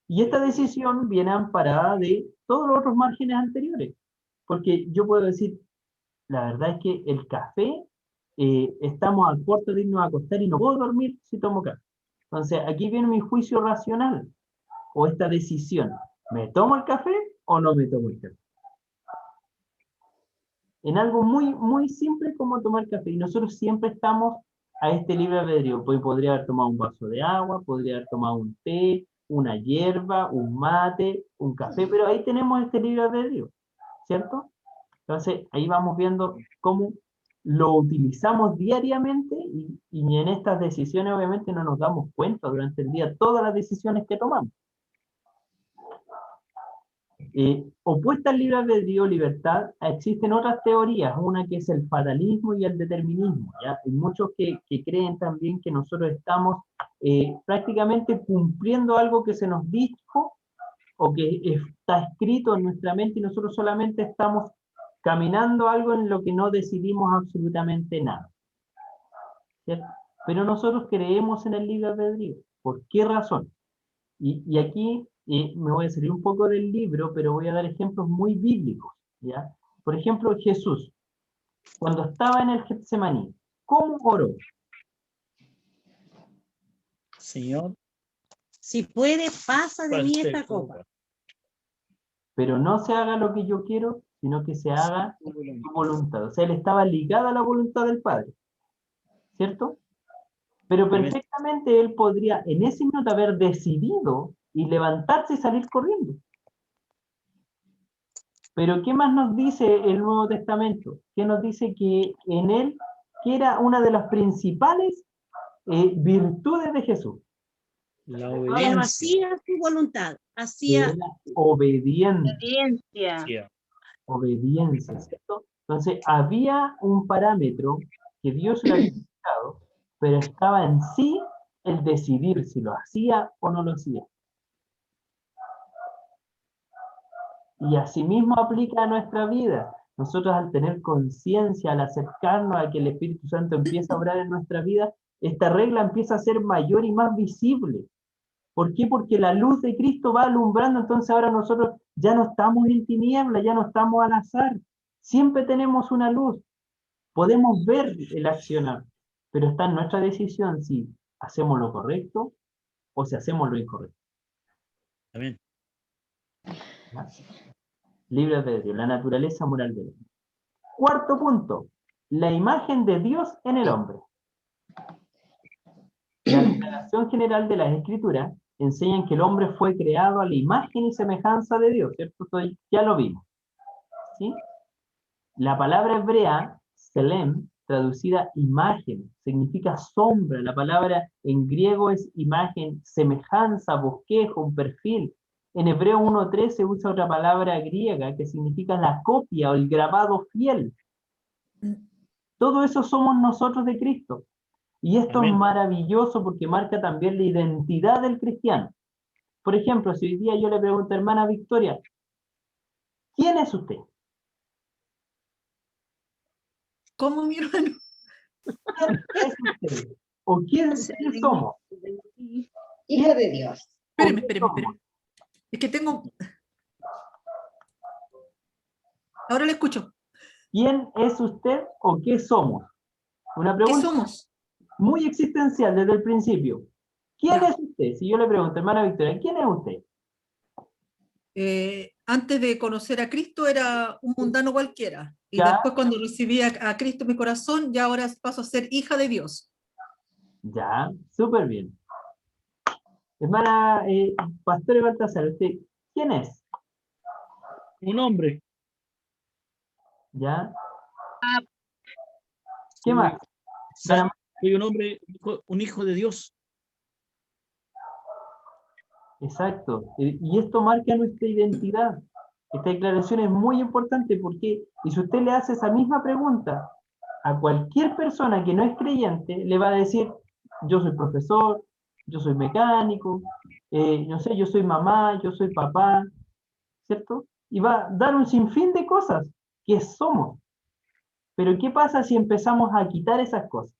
Y esta decisión viene amparada de todos los otros márgenes anteriores. Porque yo puedo decir, la verdad es que el café, estamos al puerto de irnos a acostar y no puedo dormir si tomo café. Entonces, aquí viene mi juicio racional, o esta decisión. ¿Me tomo el café o no me tomo el café? En algo muy, muy simple como tomar café. Y nosotros siempre estamos a este libre albedrío. Pues podría haber tomado un vaso de agua, podría haber tomado un té, una hierba, un mate, un café, pero ahí tenemos este libre albedrío, ¿cierto? Entonces, ahí vamos viendo cómo lo utilizamos diariamente y en estas decisiones obviamente no nos damos cuenta durante el día todas las decisiones que tomamos. Opuesta al libre albedrío, libertad, existen otras teorías, una que es el fatalismo y el determinismo, ¿ya? Hay muchos que creen también que nosotros estamos prácticamente cumpliendo algo que se nos dijo o que está escrito en nuestra mente y nosotros solamente estamos caminando algo en lo que no decidimos absolutamente nada, ¿cierto? Pero nosotros creemos en el libre albedrío. ¿Por qué razón? Y aquí me voy a salir un poco del libro, pero voy a dar ejemplos muy bíblicos, ¿ya? Por ejemplo, Jesús, cuando estaba en el Getsemaní, ¿cómo oró? Señor, Si puede, pasa de mí pase esta copa. Pero no se haga lo que yo quiero, sino que se haga tu voluntad. O sea, él estaba ligado a la voluntad del Padre, ¿cierto? Pero perfectamente él podría en ese minuto haber decidido y levantarse y salir corriendo. Pero ¿qué más nos dice el Nuevo Testamento? ¿Qué nos dice que en él, que era una de las principales virtudes de Jesús? la Él no obediencia. hacía su voluntad, Que hacía era obediente. Obediencia. Sí, Obediencia, ¿cierto? Entonces, había un parámetro que Dios le había dado, pero estaba en sí el decidir si lo hacía o no lo hacía. Y asimismo aplica a nuestra vida. Nosotros al tener conciencia, al acercarnos a que el Espíritu Santo empieza a obrar en nuestra vida, esta regla empieza a ser mayor y más visible. ¿Por qué? Porque la luz de Cristo va alumbrando, entonces ahora nosotros ya no estamos en tiniebla, ya no estamos al azar. Siempre tenemos una luz. Podemos ver el accionar, pero está en nuestra decisión si hacemos lo correcto o si hacemos lo incorrecto. amén. ¿Ya? Libre albedrío, la naturaleza moral del hombre. Cuarto punto, la imagen de Dios en el hombre. La declaración general de las Escrituras enseñan que el hombre fue creado a la imagen y semejanza de Dios, ¿cierto? Esto ya lo vimos, ¿sí? La palabra hebrea, selem, traducida imagen, significa sombra. La palabra en griego es imagen, semejanza, bosquejo, un perfil. En Hebreo 1.3 se usa otra palabra griega que significa la copia o el grabado fiel. Todo eso somos nosotros de Cristo. Y esto Amén. es maravilloso porque marca también la identidad del cristiano. Por ejemplo, si hoy día yo le pregunto a hermana Victoria, ¿quién es usted? ¿Cómo, mi hermano? ¿Quién es usted? ¿O quién somos? Hijo de Dios. Espéreme, ¿O qué espéreme, somos? espéreme. Es que tengo... Ahora le escucho. ¿Quién es usted o qué somos? Una ¿Qué pregunta somos? muy existencial desde el principio. ¿Quién Ya. es usted? Si yo le pregunto, hermana Victoria, ¿quién es usted? Antes de conocer a Cristo era un mundano cualquiera. Y Ya, después cuando recibí a Cristo en mi corazón, ya ahora paso a ser hija de Dios. ya, súper bien. Hermana Pastor Baltasar, ¿usted quién es? Un hombre. ¿Ya? ¿Qué Soy- más? Exacto. Soy un hombre, un hijo de Dios. Exacto. Y esto marca nuestra identidad. Esta declaración es muy importante porque, y si usted le hace esa misma pregunta a cualquier persona que no es creyente, le va a decir, yo soy profesor, yo soy mecánico, no sé, yo soy mamá, yo soy papá, ¿cierto? Y va a dar un sinfín de cosas que somos. Pero ¿qué pasa si empezamos a quitar esas cosas?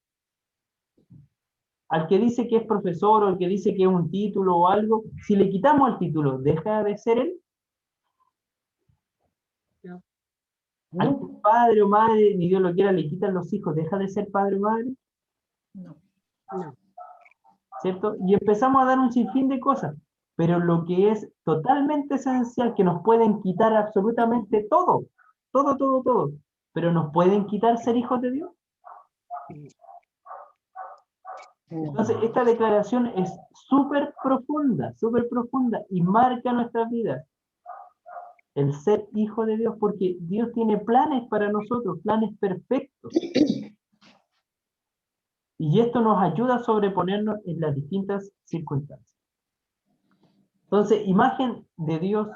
Al que dice que es profesor o al que dice que es un título o algo, si le quitamos el título, ¿deja de ser él? No. Al que es padre o madre, ni Dios lo quiera, le quitan los hijos, ¿deja de ser padre o madre? No. No. ¿Cierto? Y empezamos a dar un sinfín de cosas, pero lo que es totalmente esencial, que nos pueden quitar absolutamente todo, todo, todo, todo, pero nos pueden quitar ser hijos de Dios. Entonces, esta declaración es súper profunda y marca nuestras vidas. El ser hijo de Dios, porque Dios tiene planes para nosotros, planes perfectos. Y esto nos ayuda a sobreponernos en las distintas circunstancias. Entonces, imagen de Dios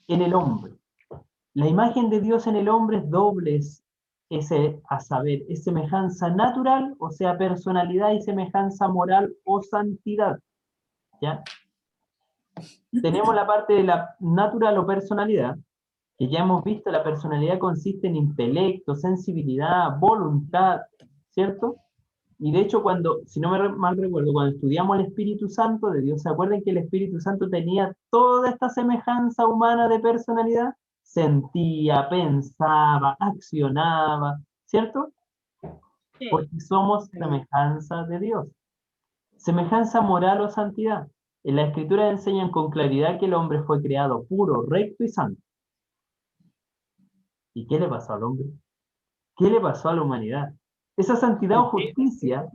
en el hombre. La imagen de Dios en el hombre es doble, a saber, es semejanza natural, o sea, personalidad, y semejanza moral o santidad. ¿Ya? Tenemos la parte de la natural o personalidad, que ya hemos visto, la personalidad consiste en intelecto, sensibilidad, voluntad, ¿cierto? Y de hecho, cuando, si no me mal recuerdo, cuando estudiamos el Espíritu Santo de Dios, ¿se acuerdan que el Espíritu Santo tenía toda esta semejanza humana de personalidad? Sentía, pensaba, accionaba, ¿cierto? Sí. Porque somos semejanza de Dios. Semejanza moral o santidad. En la Escritura enseñan con claridad que el hombre fue creado puro, recto y santo. ¿Y qué le pasó al hombre? ¿Qué le pasó a la humanidad? Esa santidad o ¿Por qué? justicia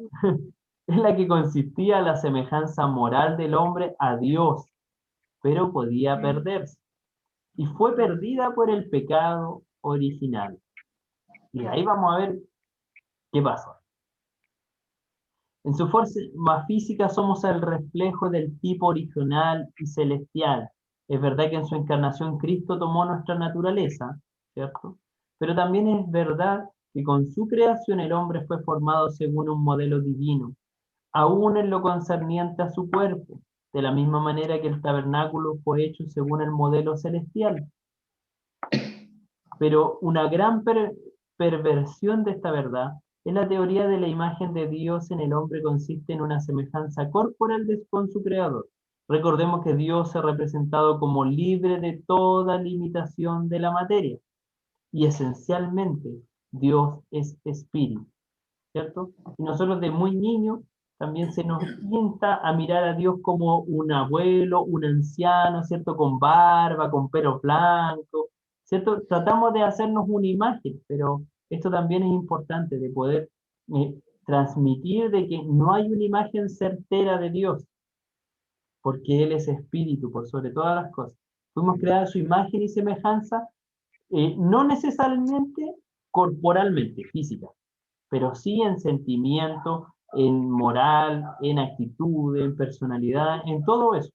es la que consistía en la semejanza moral del hombre a Dios, pero podía perderse. Y fue perdida por el pecado original. Y ahí vamos a ver qué pasó. En su forma física somos el reflejo del tipo original y celestial. Es verdad que en su encarnación Cristo tomó nuestra naturaleza, ¿cierto? Pero también es verdad que con su creación el hombre fue formado según un modelo divino, aún en lo concerniente a su cuerpo, de la misma manera que el tabernáculo fue hecho según el modelo celestial. Pero una gran perversión de esta verdad es la teoría de la imagen de Dios en el hombre consiste en una semejanza corporal con su creador. Recordemos que Dios se ha representado como libre de toda limitación de la materia. Y esencialmente, Dios es espíritu, ¿cierto? Y nosotros de muy niños también se nos insta a mirar a Dios como un abuelo, un anciano, ¿cierto? Con barba, con pelo blanco, ¿cierto? Tratamos de hacernos una imagen, pero Esto también es importante de poder transmitir de que no hay una imagen certera de Dios, porque Él es espíritu por sobre todas las cosas. Fuimos creados a su imagen y semejanza, no necesariamente corporalmente, física, pero sí en sentimiento, en moral, en actitud, en personalidad, en todo eso.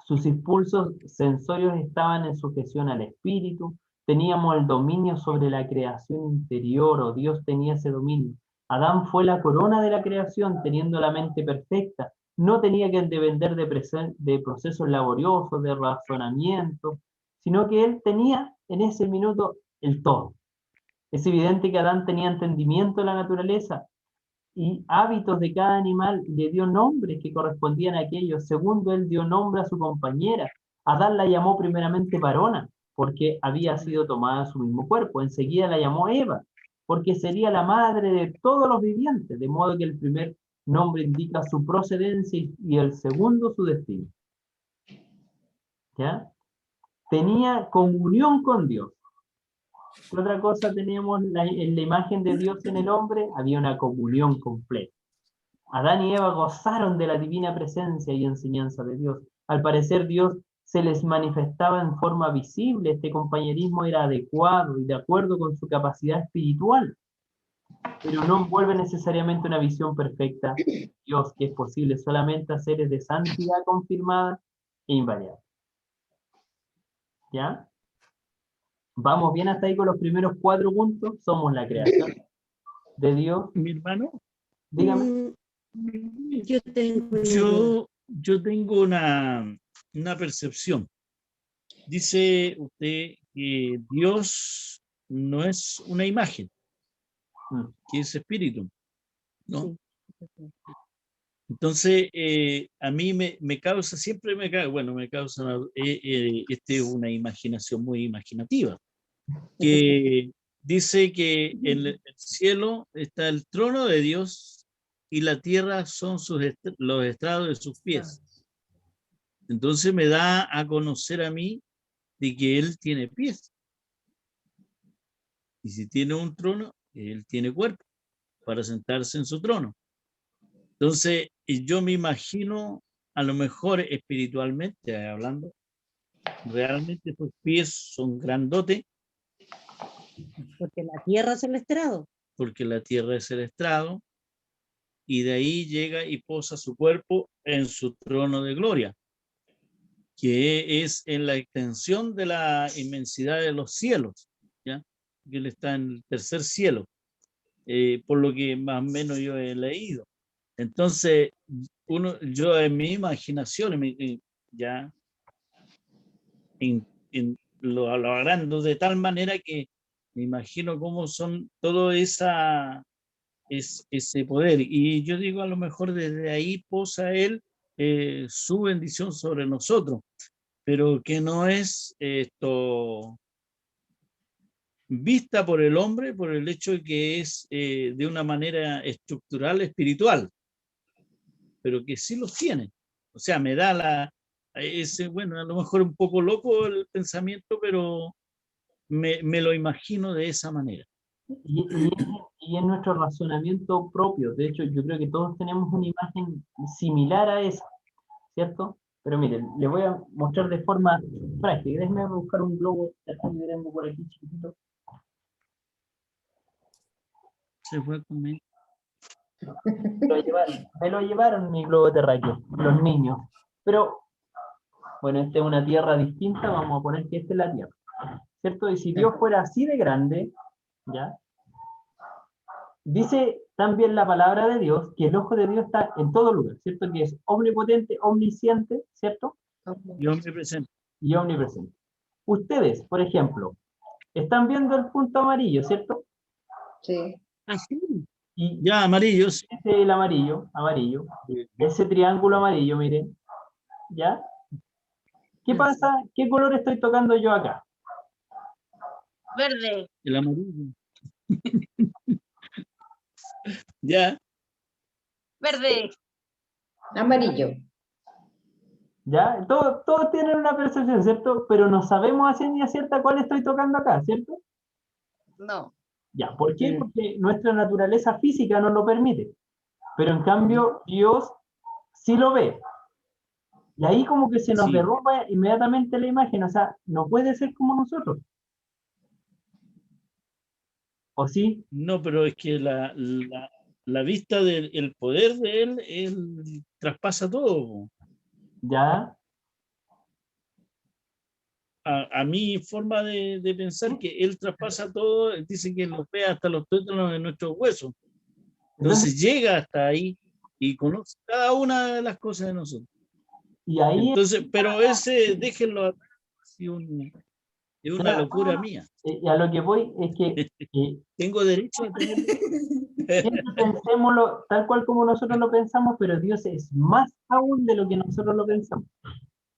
Sus impulsos sensorios estaban en sujeción al espíritu, teníamos el dominio sobre la creación interior, o Dios tenía ese dominio. Adán fue la corona de la creación, teniendo la mente perfecta, no tenía que depender de procesos laboriosos, de razonamiento, sino que él tenía en ese minuto el todo. Es evidente que Adán tenía entendimiento de la naturaleza y hábitos de cada animal, le dio nombres que correspondían a aquellos. Segundo, él dio nombre a su compañera. Adán la llamó primeramente varona, porque había sido tomada de su mismo cuerpo. Enseguida la llamó Eva, porque sería la madre de todos los vivientes, de modo que el primer nombre indica su procedencia y el segundo su destino. ¿Ya? Tenía comunión con Dios. ¿Qué otra cosa teníamos en la imagen de Dios en el hombre? Había una comunión completa. Adán y Eva gozaron de la divina presencia y enseñanza de Dios. Al parecer Dios se les manifestaba en forma visible. Este compañerismo era adecuado y de acuerdo con su capacidad espiritual, pero no envuelve necesariamente una visión perfecta de Dios, que es posible solamente a seres de santidad confirmada e invariable. ¿Ya? ¿Vamos bien hasta ahí con los primeros 4 puntos? Somos la creación de Dios. Mi hermano, Dígame. Yo tengo una duda. yo tengo una percepción. Dice usted que Dios no es una imagen, que es espíritu, ¿no? Sí. Entonces, a mí me causa, siempre me causa, es una imaginación muy imaginativa, que dice que en el cielo está el trono de Dios y la tierra son los estrados de sus pies. Entonces me da a conocer a mí de que Él tiene pies. Y si tiene un trono, Él tiene cuerpo para sentarse en su trono. Entonces, yo me imagino, a lo mejor espiritualmente hablando, realmente sus pies son grandotes. Porque la tierra es el estrado. Porque la tierra es el estrado, y de ahí llega y posa su cuerpo en su trono de gloria, que es en la extensión de la inmensidad de los cielos, ¿ya? Que Él está en el tercer cielo, por lo que más o menos yo he leído. Entonces, yo en mi imaginación, ya lo agrando de tal manera que me imagino cómo son todo ese poder. Y yo digo, a lo mejor desde ahí posa Él su bendición sobre nosotros, pero que no es esto vista por el hombre por el hecho de que es de una manera estructural, espiritual, pero que sí los tiene. O sea, me da bueno, a lo mejor un poco loco el pensamiento, pero me lo imagino de esa manera. Y en nuestro razonamiento propio, de hecho, yo creo que todos tenemos una imagen similar a esa, ¿cierto? Pero miren, les voy a mostrar de forma práctica. Déjenme buscar un globo terráqueo por aquí chiquitito. Se fue conmigo. Me lo llevaron mi globo terráqueo, los niños. Pero, bueno, esta es una tierra distinta, vamos a poner que esta es la tierra, ¿cierto? Y si Dios fuera así de grande, ¿ya? Dice también la palabra de Dios que el ojo de Dios está en todo lugar, ¿cierto? Que es omnipotente, omnisciente, ¿cierto? Y omnipresente. Y omnipresente. Ustedes, por ejemplo, están viendo el punto amarillo, ¿cierto? Sí. Así. Y Ya, amarillo, sí. ese es el amarillo, ese triángulo amarillo, miren, ¿ya? ¿Qué pasa? ¿Qué color estoy tocando yo acá? Verde. El amarillo. Ya. Verde. Amarillo. ¿Ya? Todos tienen una percepción, ¿cierto? Pero no sabemos a ciencia cierta cuál estoy tocando acá, ¿cierto? No. Ya, ¿por qué? Sí. Porque nuestra naturaleza física no lo permite. Pero en cambio, Dios sí lo ve. Y ahí como que se nos Sí. derrumba inmediatamente la imagen. O sea, no puede ser como nosotros. ¿O sí? No, pero es que la vista del el poder de él traspasa todo. Ya. A mi forma de pensar que él traspasa todo, dice que los ve hasta los tuétanos de nuestros huesos. Entonces, Entonces llega hasta ahí y conoce cada una de las cosas de nosotros. y ahí, Entonces, pero ese, déjenlo, así es una claro, locura mía. y a lo que voy es que Tengo derecho a tenerlo. siempre pensémoslo tal cual como nosotros lo pensamos, pero Dios es más aún de lo que nosotros lo pensamos.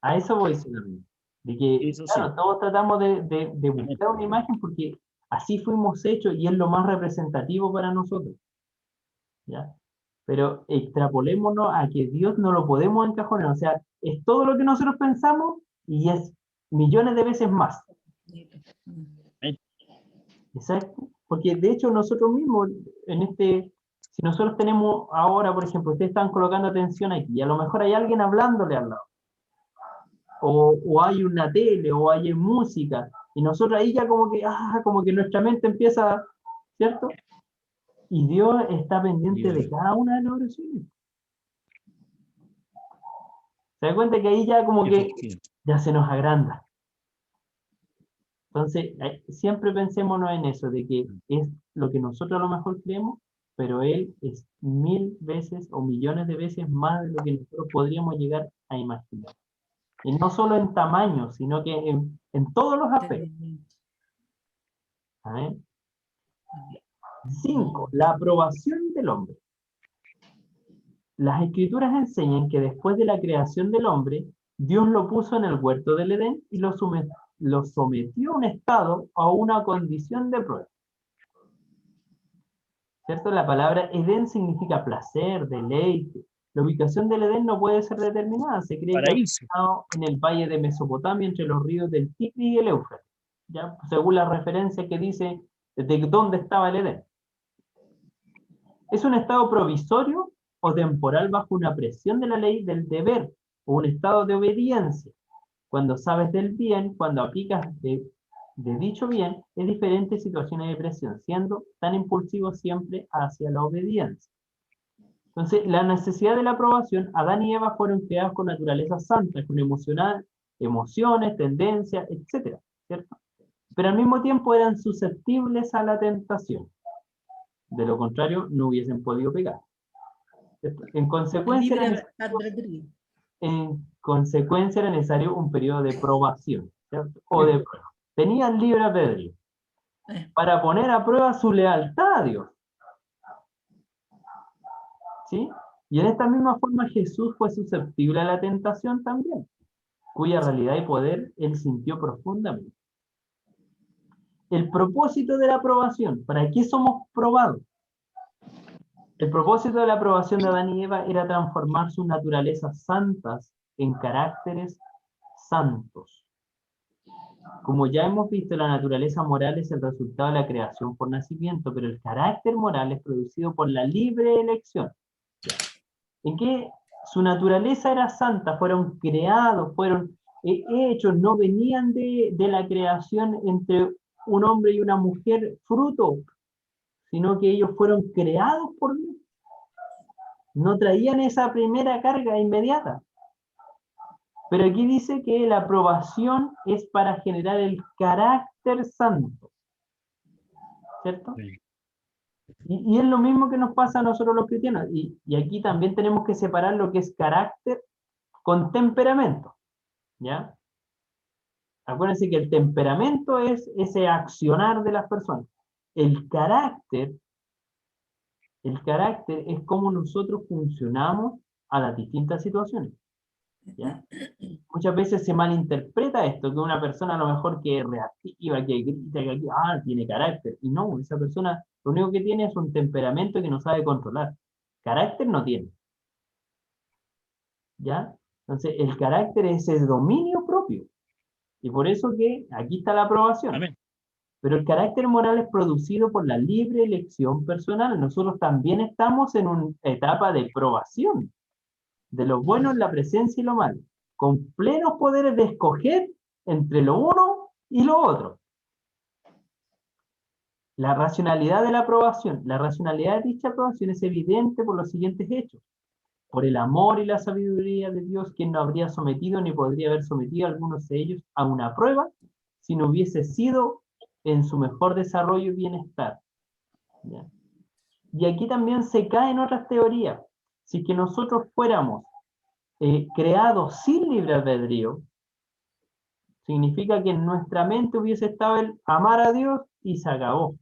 A eso voy solamente. De que, Eso sí. claro, todos tratamos de buscar una imagen porque así fuimos hechos y es lo más representativo para nosotros. ¿Ya? Pero extrapolémonos a que Dios no lo podemos encajonar. O sea, es todo lo que nosotros pensamos y es millones de veces más. Exacto. Porque de hecho nosotros mismos, si nosotros tenemos ahora, por ejemplo, ustedes están colocando atención aquí, y a lo mejor hay alguien hablándole al lado, o hay una tele, o hay música, y nosotros ahí ya como que nuestra mente empieza, ¿cierto? Y Dios está pendiente de cada una de las oraciones. Se da cuenta que ahí ya como que Efectivamente. ya se nos agranda. Entonces, siempre pensémonos en eso, de que es lo que nosotros a lo mejor creemos, pero Él es 1000 veces o millones de veces más de lo que nosotros podríamos llegar a imaginar. Y no solo en tamaño, sino que en todos los aspectos. ¿Sabe? 5. La aprobación del hombre. Las escrituras enseñan que después de la creación del hombre, Dios lo puso en el huerto del Edén y lo sometió a un estado, a una condición de prueba. ¿Cierto? La palabra Edén significa placer, deleite. La ubicación del Edén no puede ser determinada. Se cree que ha Paraíso. estado en el valle de Mesopotamia entre los ríos del Tigris y el Éufrates, ¿ya? Según la referencia que dice de dónde estaba el Edén. Es un estado provisorio o temporal bajo una presión de la ley del deber o un estado de obediencia. Cuando sabes del bien, cuando aplicas de dicho bien, es diferentes situaciones de presión, siendo tan impulsivo siempre hacia la obediencia. Entonces, la necesidad de la aprobación, Adán y Eva fueron creados con naturaleza santa, con emociones, tendencias, etc. ¿Cierto? Pero al mismo tiempo eran susceptibles a la tentación. De lo contrario, no hubiesen podido pecar. En consecuencia, era necesario un periodo de probación, ¿cierto? O de prueba. Tenían libre albedrío para poner a prueba su lealtad a Dios. ¿Sí? Y en esta misma forma Jesús fue susceptible a la tentación también, cuya realidad y poder él sintió profundamente. El propósito de la aprobación, ¿para qué somos probados? El propósito de la aprobación de Adán y Eva era transformar sus naturalezas santas en caracteres santos. Como ya hemos visto, la naturaleza moral es el resultado de la creación por nacimiento, pero el carácter moral es producido por la libre elección. En que su naturaleza era santa, fueron creados, fueron hechos, no venían de la creación entre un hombre y una mujer fruto, sino que ellos fueron creados por Dios. No traían esa primera carga inmediata. Pero aquí dice que la aprobación es para generar el carácter santo. ¿Cierto? Sí. Y es lo mismo que nos pasa a nosotros los cristianos. Y aquí también tenemos que separar lo que es carácter con temperamento. ¿Ya? Acuérdense que el temperamento es ese accionar de las personas. El carácter es cómo nosotros funcionamos a las distintas situaciones. ¿Ya? Muchas veces se malinterpreta esto, que una persona a lo mejor que es reactiva, que grita, que tiene carácter. Y no, esa persona lo único que tiene es un temperamento que no sabe controlar. Carácter no tiene. ¿Ya? Entonces, el carácter es el dominio propio. Y por eso que aquí está la aprobación. Amén. Pero el carácter moral es producido por la libre elección personal. Nosotros también estamos en una etapa de probación de lo bueno en la presencia y lo malo, con plenos poderes de escoger entre lo uno y lo otro. La racionalidad de la aprobación, la racionalidad de dicha aprobación es evidente por los siguientes hechos. Por el amor y la sabiduría de Dios, quien no habría sometido ni podría haber sometido a algunos de ellos a una prueba si no hubiese sido en su mejor desarrollo y bienestar. ¿Ya? Y aquí también se caen otras teorías. Si es que nosotros fuéramos creados sin libre albedrío, significa que en nuestra mente hubiese estado el amar a Dios y se acabó.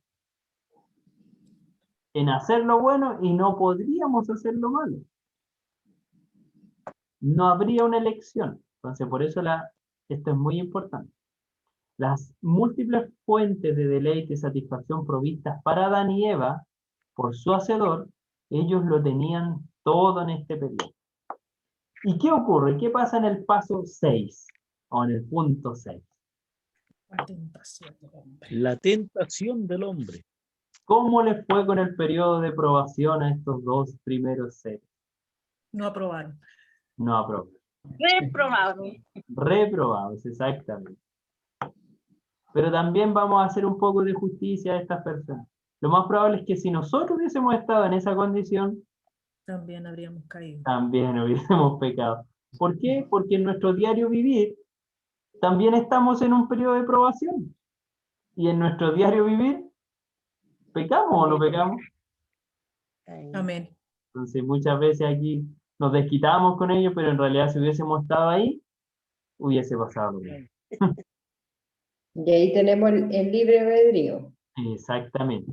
En hacer lo bueno y no podríamos hacer lo malo. No habría una elección. Entonces, por eso esto es muy importante. Las múltiples fuentes de deleite y satisfacción provistas para Adán y Eva por su hacedor, ellos lo tenían todo en este periodo. ¿Y qué ocurre? ¿Qué pasa en el paso 6? O en el punto 6. La tentación del hombre. La tentación del hombre. ¿Cómo les fue con el periodo de probación a estos dos primeros seres? No aprobaron. No aprobaron. Reprobado. Reprobados, exactamente. Pero también vamos a hacer un poco de justicia a estas personas. Lo más probable es que si nosotros hubiésemos estado en esa condición, También habríamos caído. también hubiésemos pecado. ¿Por qué? Porque en nuestro diario vivir también estamos en un periodo de probación. Y en nuestro diario vivir, ¿pecamos o no pecamos? Amén. Entonces muchas veces aquí nos desquitamos con ellos, pero en realidad si hubiésemos estado ahí, hubiese pasado lo mismo. Y ahí tenemos el libre albedrío. Exactamente.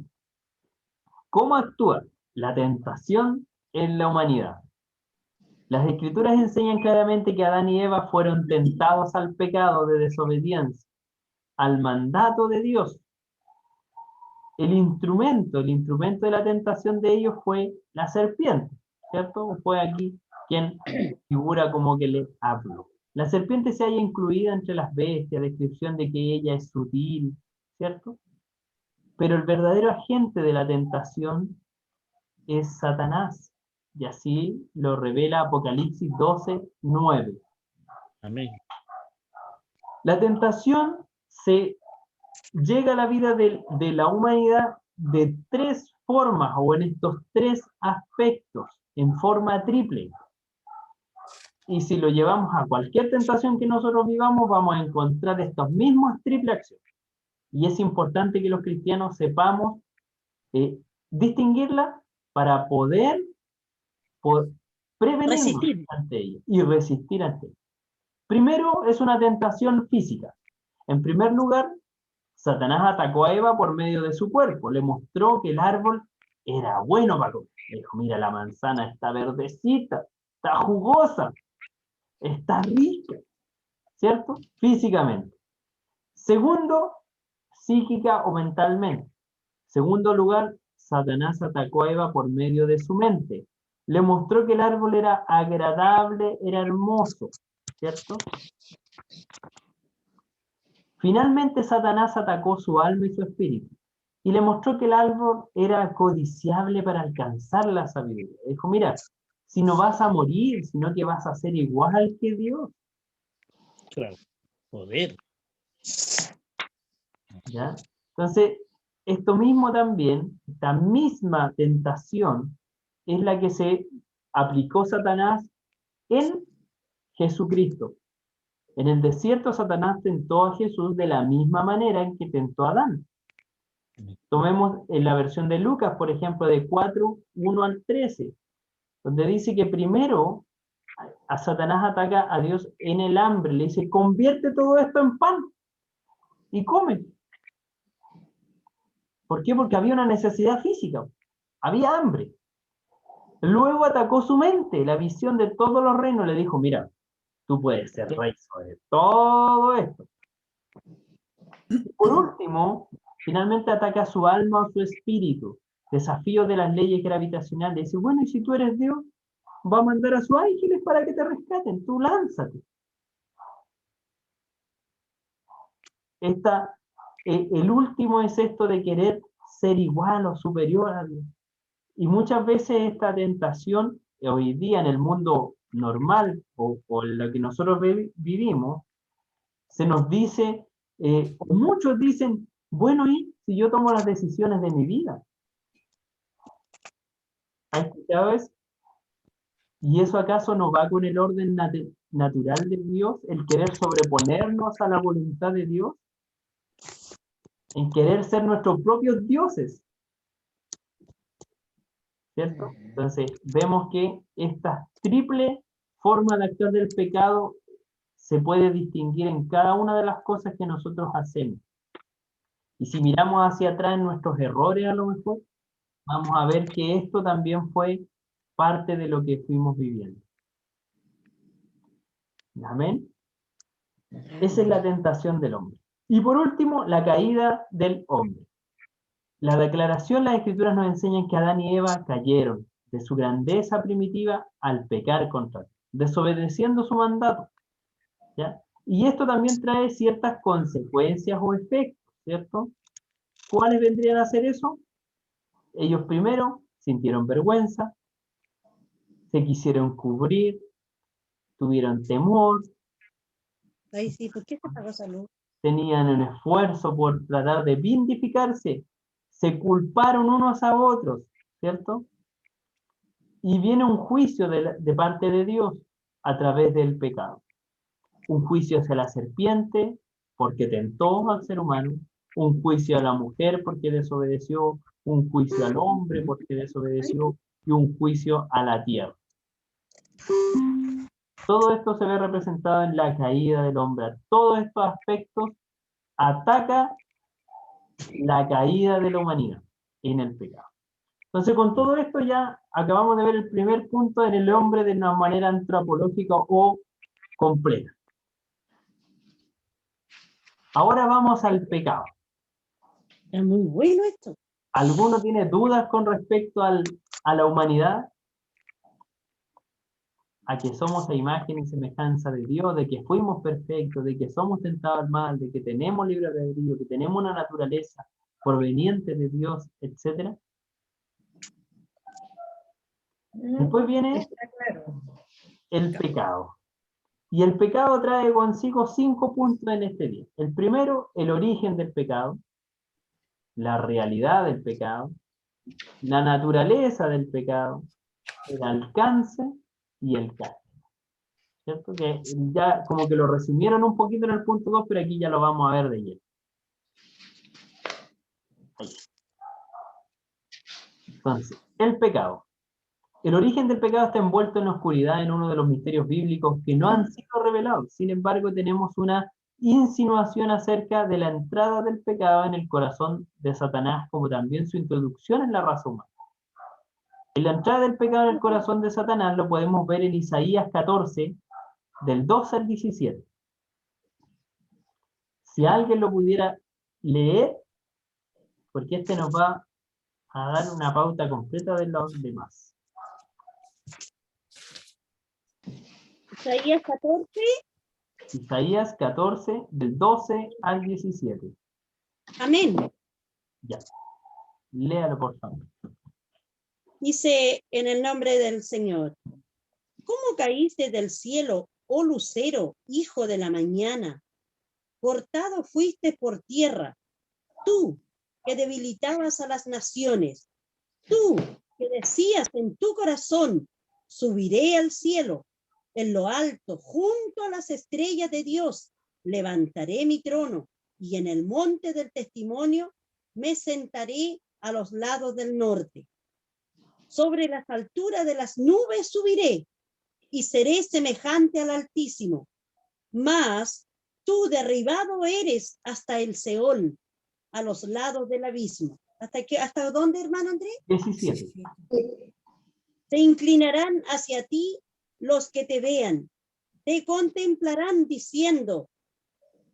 ¿Cómo actúa la tentación en la humanidad? Las Escrituras enseñan claramente que Adán y Eva fueron tentados al pecado de desobediencia, al mandato de Dios. El instrumento de la tentación de ellos fue la serpiente, ¿cierto? Fue aquí quien figura como que le habló. La serpiente se halla incluida entre las bestias, descripción de que ella es sutil, ¿cierto? Pero el verdadero agente de la tentación es Satanás, y así lo revela Apocalipsis 12:9. Amén. La tentación llega a la vida de la humanidad de tres formas, o en estos tres aspectos, en forma triple. Y si lo llevamos a cualquier tentación que nosotros vivamos, vamos a encontrar estas mismas triple acciones. Y es importante que los cristianos sepamos distinguirla para poder prevenirnos Resistir. ante ella y resistir ante ella. Primero es una tentación física. En primer lugar, Satanás atacó a Eva por medio de su cuerpo. Le mostró que el árbol era bueno para comer. Le dijo, mira, la manzana está verdecita, está jugosa, está rica, ¿cierto? Físicamente. Segundo, psíquica o mentalmente. Segundo lugar, Satanás atacó a Eva por medio de su mente. Le mostró que el árbol era agradable, era hermoso, ¿cierto? Finalmente, Satanás atacó su alma y su espíritu. Y le mostró que el árbol era codiciable para alcanzar la sabiduría. Dijo, mira, si no vas a morir, sino que vas a ser igual que Dios. Claro. Poder. ¿Ya? Entonces, esto mismo también, esta misma tentación, es la que se aplicó Satanás en Jesucristo. En el desierto Satanás tentó a Jesús de la misma manera en que tentó a Adán. Tomemos en la versión de Lucas, por ejemplo, de 4:1-13, donde dice que primero a Satanás ataca a Dios en el hambre, le dice, convierte todo esto en pan y come. ¿Por qué? Porque había una necesidad física, había hambre. Luego atacó su mente, la visión de todos los reinos, le dijo, mira, tú puedes ser rey sobre todo esto. Y por último, finalmente ataca su alma o su espíritu, desafío de las leyes gravitacionales. Dice, bueno, y si tú eres Dios, va a mandar a sus ángeles para que te rescaten, tú lánzate. Esta el último es esto de querer ser igual o superior a Dios. Y muchas veces esta tentación, hoy día en el mundo normal o en lo que nosotros vivimos, se nos dice, o muchos dicen, bueno, ¿y si yo tomo las decisiones de mi vida? ¿Has escuchado eso? ¿Y eso acaso no va con el orden natural de Dios, el querer sobreponernos a la voluntad de Dios? En querer ser nuestros propios dioses, ¿cierto? Entonces, vemos que esta triple forma de actuar del pecado se puede distinguir en cada una de las cosas que nosotros hacemos. Y si miramos hacia atrás en nuestros errores, a lo mejor, vamos a ver que esto también fue parte de lo que fuimos viviendo. ¿Amén? Esa es la tentación del hombre. Y por último, la caída del hombre. La declaración, las escrituras nos enseñan que Adán y Eva cayeron de su grandeza primitiva al pecar contra Dios, desobedeciendo su mandato, ¿ya? Y esto también trae ciertas consecuencias o efectos, ¿cierto? ¿Cuáles vendrían a ser eso? Ellos primero sintieron vergüenza, se quisieron cubrir, tuvieron temor, Ay, sí, ¿por qué se apagó esa luz? tenían un esfuerzo por tratar de vindicarse, se culparon unos a otros, ¿cierto? Y viene un juicio de parte de Dios a través del pecado. Un juicio hacia la serpiente porque tentó al ser humano, un juicio a la mujer porque desobedeció, un juicio al hombre porque desobedeció y un juicio a la tierra. Todo esto se ve representado en la caída del hombre. Todos estos aspectos ataca la caída de la humanidad en el pecado. Entonces, con todo esto ya acabamos de ver el primer punto en el hombre de una manera antropológica o completa. Ahora vamos al pecado. Es muy bueno esto. ¿Alguno tiene dudas con respecto a la humanidad? A que somos a imagen y semejanza de Dios, de que fuimos perfectos, de que somos tentados al mal, de que tenemos libre albedrío, que tenemos una naturaleza proveniente de Dios, etc. Después viene Está claro. el pecado. Y el pecado trae consigo 5 puntos en este día. El primero, el origen del pecado, la realidad del pecado, la naturaleza del pecado, el alcance y el castigo. ¿Cierto? Que ya como que lo resumieron un poquito en el punto 2, pero aquí ya lo vamos a ver de lleno. Ahí. Entonces, el pecado. El origen del pecado está envuelto en la oscuridad en uno de los misterios bíblicos que no han sido revelados. Sin embargo, tenemos una insinuación acerca de la entrada del pecado en el corazón de Satanás, como también su introducción en la raza humana. En la entrada del pecado en el corazón de Satanás lo podemos ver en Isaías 14, del 12 al 17. Si alguien lo pudiera leer, porque este nos va a dar una pauta completa de los demás. Isaías 14. Isaías 14, del 12 al 17. Amén. Ya. Léalo, por favor. Dice en el nombre del Señor: ¿Cómo caíste del cielo, oh lucero, hijo de la mañana? Cortado fuiste por tierra, tú que debilitabas a las naciones, tú que decías en tu corazón: subiré al cielo, en lo alto, junto a las estrellas de Dios, levantaré mi trono, y en el monte del testimonio me sentaré a los lados del norte. Sobre las alturas de las nubes subiré, y seré semejante al Altísimo. Mas tú derribado eres hasta el Seol, a los lados del abismo. ¿Hasta dónde, hermano Andrés? 17. Se inclinarán hacia ti los que te vean, te contemplarán diciendo: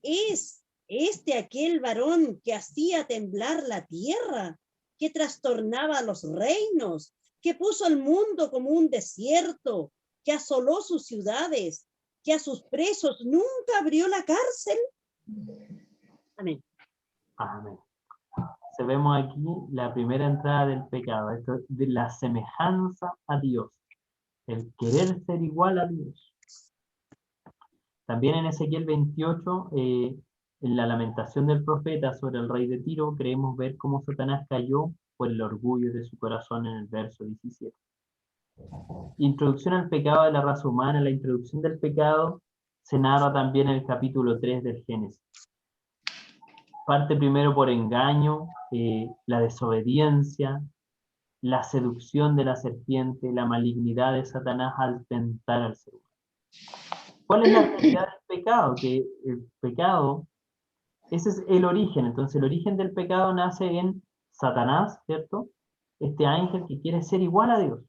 ¿es este aquel varón que hacía temblar la tierra, que trastornaba a los reinos, que puso el mundo como un desierto, que asoló sus ciudades, que a sus presos nunca abrió la cárcel? Amén. Amén. Se vemos aquí la primera entrada del pecado, esto de la semejanza a Dios, el querer ser igual a Dios. También en Ezequiel 28, en la lamentación del profeta sobre el rey de Tiro, creemos ver cómo Satanás cayó por el orgullo de su corazón en el verso 17. Introducción al pecado de la raza humana. La introducción del pecado se narra también en el capítulo 3 del Génesis. Parte primero por engaño, la desobediencia, la seducción de la serpiente, la malignidad de Satanás al tentar al ser humano. ¿Cuál es la realidad del pecado? Que el pecado, ese es el origen. Entonces el origen del pecado nace en Satanás, ¿cierto? Este ángel que quiere ser igual a Dios.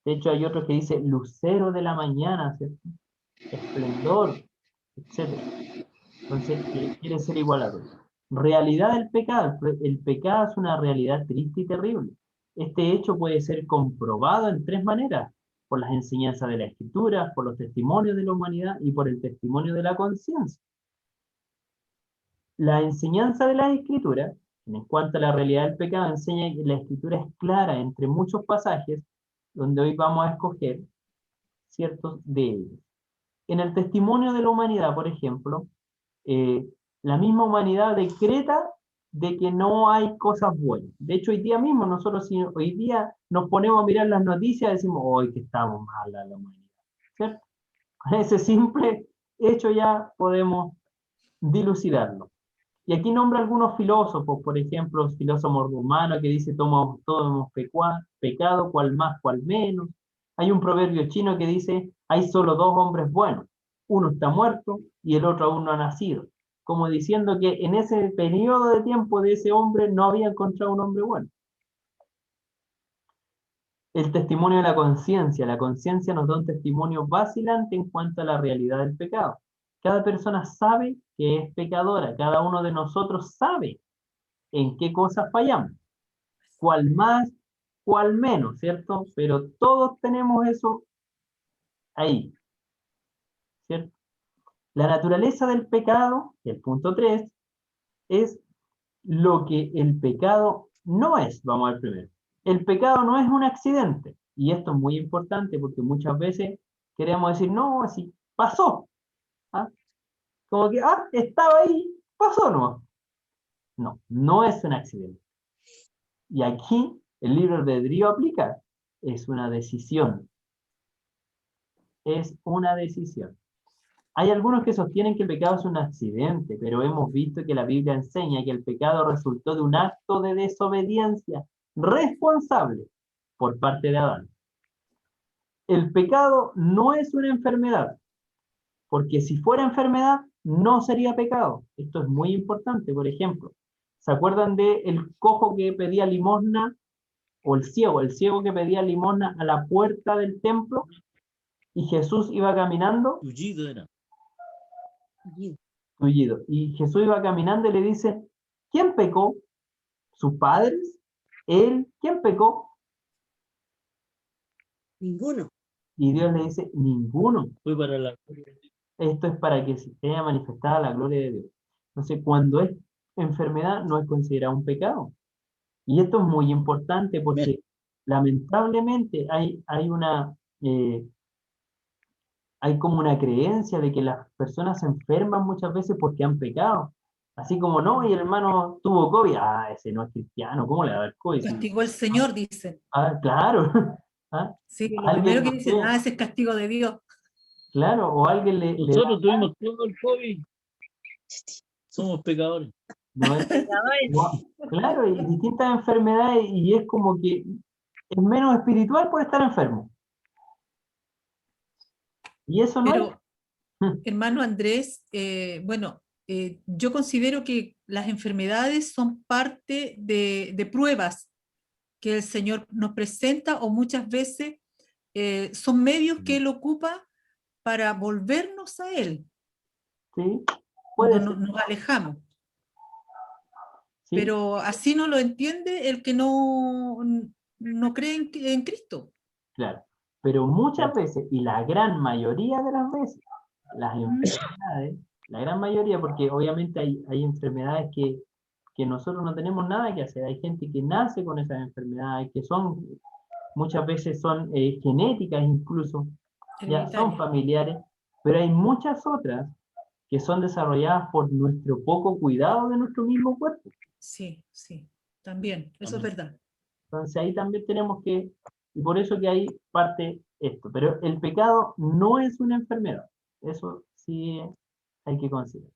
De hecho hay otro que dice lucero de la mañana, ¿cierto? Esplendor, etc. Entonces quiere ser igual a Dios. Realidad del pecado. El pecado es una realidad triste y terrible. Este hecho puede ser comprobado en 3 maneras: por las enseñanzas de la Escritura, por los testimonios de la humanidad y por el testimonio de la conciencia. La enseñanza de la Escritura, en cuanto a la realidad del pecado, enseña que la Escritura es clara entre muchos pasajes, donde hoy vamos a escoger ciertos de ellos. En el testimonio de la humanidad, por ejemplo, la misma humanidad decreta de que no hay cosas buenas. De hecho, hoy día mismo, nosotros si hoy día nos ponemos a mirar las noticias, decimos, hoy que estamos mal a la humanidad, ¿cierto? Con ese simple hecho ya podemos dilucidarlo. Y aquí nombra algunos filósofos, por ejemplo, filósofos romanos que dice, todos hemos pecado, cual más, cual menos. Hay un proverbio chino que dice, hay solo 2 hombres buenos, uno está muerto y el otro aún no ha nacido. Como diciendo que en ese periodo de tiempo de ese hombre no había encontrado un hombre bueno. El testimonio de la conciencia. La conciencia nos da un testimonio vacilante en cuanto a la realidad del pecado. Cada persona sabe que es pecadora, cada uno de nosotros sabe en qué cosas fallamos, cuál más, cuál menos, ¿cierto? Pero todos tenemos eso ahí, ¿cierto? La naturaleza del pecado, el punto 3, es lo que el pecado no es. Vamos al primero. El pecado no es un accidente, y esto es muy importante porque muchas veces queremos decir, no, así pasó. ¿Ah? Como que, estaba ahí, pasó nomás. No, no es un accidente. Y aquí el libre albedrío aplica. Es una decisión. Es una decisión. Hay algunos que sostienen que el pecado es un accidente, pero hemos visto que la Biblia enseña que el pecado resultó de un acto de desobediencia responsable por parte de Adán. El pecado no es una enfermedad, porque si fuera enfermedad, no sería pecado. Esto es muy importante. Por ejemplo, ¿se acuerdan del cojo que pedía limosna? O el ciego que pedía limosna a la puerta del templo, y Jesús iba caminando. Tullido era. Tullido. Y Jesús iba caminando y le dice, ¿quién pecó? ¿Sus padres? ¿Él? ¿Quién pecó? Ninguno. Y Dios le dice, ninguno. Fue para la... Esto es para que se sea manifestada la gloria de Dios. Entonces, cuando es enfermedad, no es considerado un pecado. Y esto es muy importante porque lamentablemente hay como una creencia de que las personas se enferman muchas veces porque han pecado. Así como, no, y el hermano tuvo COVID, ese no es cristiano, ¿cómo le va a dar COVID? Castigó el Señor, dicen. Claro. Sí, lo Alguien, primero que no dicen, sé, ese es castigo de Dios. claro, o alguien le da, Nosotros tuvimos todo el COVID. Somos pecadores. no es, Pecadores. claro, y distintas enfermedades, y es como que es menos espiritual por estar enfermo. Y eso no es. Pero, hermano Andrés, bueno, yo considero que las enfermedades son parte de pruebas que el Señor nos presenta, o muchas veces son medios que Él ocupa para volvernos a Él Sí, cuando puede ser, nos alejamos. sí, Pero así no lo entiende el que no cree en Cristo. claro. Pero muchas veces, y la gran mayoría de las veces, las enfermedades, la gran mayoría, porque obviamente hay enfermedades que que nosotros no tenemos nada que hacer. Hay gente que nace con esas enfermedades, que son, muchas veces son genéticas incluso, ya son Hereditaria. familiares, pero hay muchas otras que son desarrolladas por nuestro poco cuidado de nuestro mismo cuerpo. Sí, sí, también, eso es Amén. verdad. Entonces ahí también tenemos que, y por eso que ahí parte esto, pero el pecado no es una enfermedad, eso sí hay que considerar.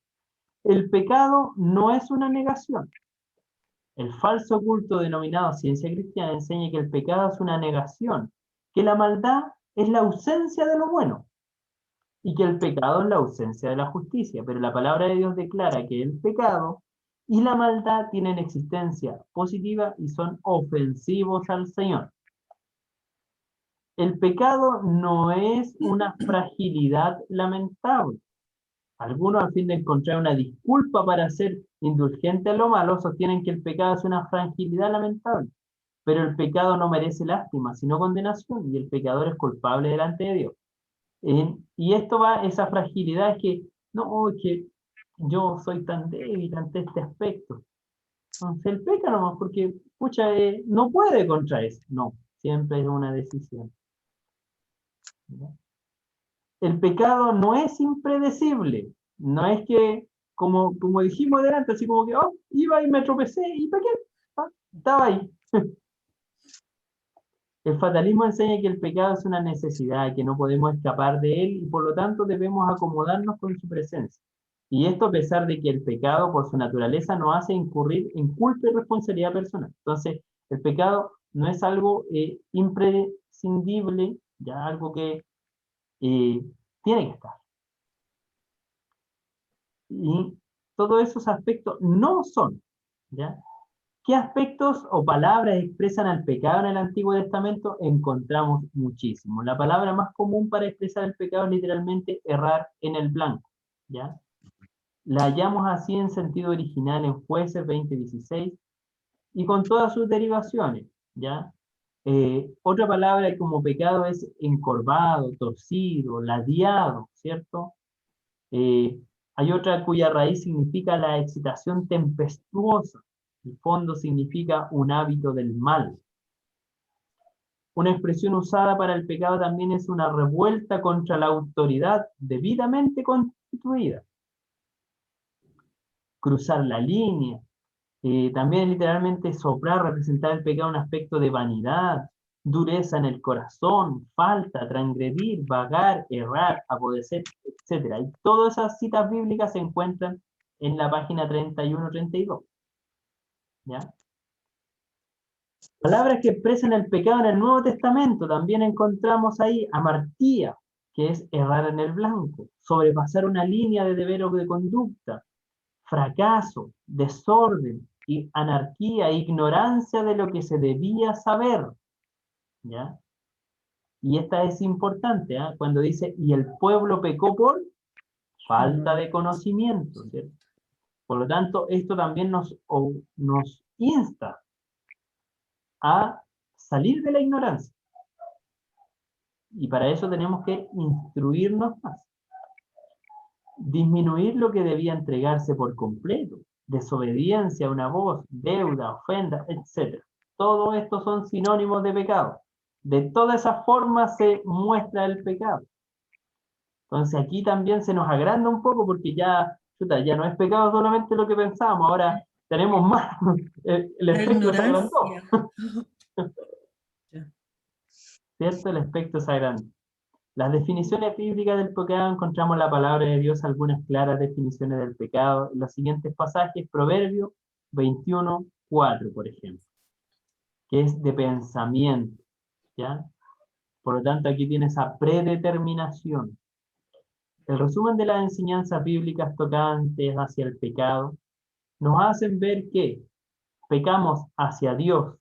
El pecado no es una negación. El falso culto denominado ciencia cristiana enseña que el pecado es una negación, que la maldad es la ausencia de lo bueno y que el pecado es la ausencia de la justicia, pero la palabra de Dios declara que el pecado y la maldad tienen existencia positiva y son ofensivos al Señor. El pecado no es una fragilidad lamentable. Algunos, al fin de encontrar una disculpa para ser indulgente a lo malo, sostienen que el pecado es una fragilidad lamentable. Pero el pecado no merece lástima, sino condenación, y el pecador es culpable delante de Dios. Y esto va, esa fragilidad es que, no, es que yo soy tan débil ante este aspecto. Entonces él peca nomás porque, pucha, no puede contra eso. No, siempre es una decisión. ¿Ya? El pecado no es impredecible. No es que, como dijimos adelante, así como que, oh, iba y me tropecé y pequé. Ah, estaba ahí. El fatalismo enseña que el pecado es una necesidad, que no podemos escapar de él y por lo tanto debemos acomodarnos con su presencia. Y esto a pesar de que el pecado por su naturaleza nos hace incurrir en culpa y responsabilidad personal. Entonces, el pecado no es algo imprescindible, ya algo que tiene que estar. Y todos esos aspectos no son, ¿ya? ¿Qué aspectos o palabras expresan al pecado en el Antiguo Testamento? Encontramos muchísimo. La palabra más común para expresar el pecado es literalmente errar en el blanco, ¿ya? La hallamos así en sentido original en Jueces 20:16 y con todas sus derivaciones, ¿ya? Otra palabra como pecado es encorvado, torcido, ladeado, ¿cierto? Hay otra cuya raíz significa la excitación tempestuosa. El fondo significa un hábito del mal. Una expresión usada para el pecado también es una revuelta contra la autoridad debidamente constituida. Cruzar la línea. También literalmente soplar, representar el pecado un aspecto de vanidad, dureza en el corazón, falta, transgredir, vagar, errar, apodecer, etc. Y todas esas citas bíblicas se encuentran en la página 31-32. ¿Ya? Palabras que expresan el pecado en el Nuevo Testamento, también encontramos ahí amartía, que es errar en el blanco, sobrepasar una línea de deber o de conducta, fracaso, desorden, y anarquía, ignorancia de lo que se debía saber, ¿ya? Y esta es importante, ¿eh? Cuando dice, y el pueblo pecó por falta de conocimiento, ¿cierto? Por lo tanto, esto también nos insta a salir de la ignorancia. Y para eso tenemos que instruirnos más. Disminuir lo que debía entregarse por completo. Desobediencia a una voz, deuda, ofenda, etc. Todo esto son sinónimos de pecado. De todas esas formas se muestra el pecado. Entonces aquí también se nos agranda un poco porque ya no es pecado solamente lo que pensábamos, ahora tenemos más. El La espectro se agrandó. ignorancia. ¿Cierto? El espectro se agrandó. Las definiciones bíblicas del pecado encontramos en la palabra de Dios algunas claras definiciones del pecado en los siguientes pasajes, Proverbios 21:4, por ejemplo, que es de pensamiento, ¿ya? Por lo tanto, aquí tiene esa predeterminación. El resumen de las enseñanzas bíblicas tocantes hacia el pecado nos hacen ver que pecamos hacia Dios,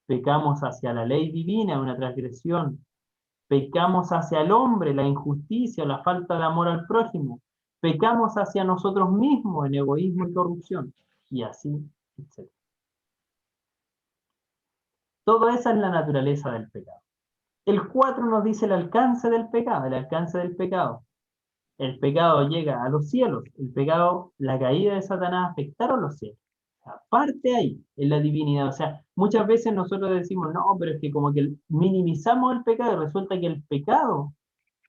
pecamos hacia la ley divina, una transgresión, pecamos hacia el hombre, la injusticia, la falta de amor al prójimo, pecamos hacia nosotros mismos en egoísmo y corrupción, y así, etc. Todo esa es la naturaleza del pecado. El 4 nos dice el alcance del pecado, el alcance del pecado. El pecado llega a los cielos, el pecado, la caída de Satanás afectaron los cielos. sea, parte ahí, en la divinidad. O sea, muchas veces nosotros decimos, no, pero es que como que minimizamos el pecado y resulta que el pecado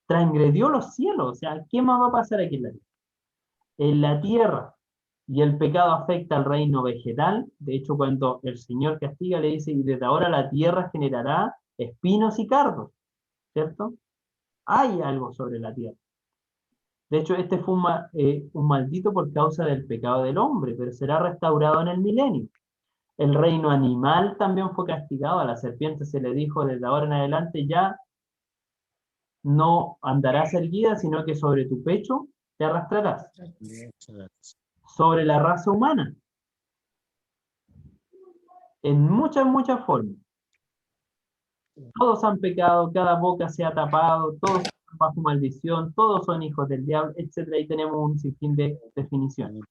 transgredió los cielos. O sea, ¿qué más va a pasar aquí en la tierra? En la tierra, y el pecado afecta al reino vegetal. De hecho, cuando el Señor castiga, le dice, y desde ahora la tierra generará espinos y cardos, ¿cierto? Hay algo sobre la tierra. De hecho, este fue un maldito por causa del pecado del hombre, pero será restaurado en el milenio. El reino animal también fue castigado. A la serpiente se le dijo, desde ahora en adelante ya no andarás erguida, sino que sobre tu pecho te arrastrarás. Sobre la raza humana, en muchas, muchas formas. Todos han pecado, cada boca se ha tapado, todos están bajo maldición, todos son hijos del diablo, etc. Ahí tenemos un sinfín de definiciones.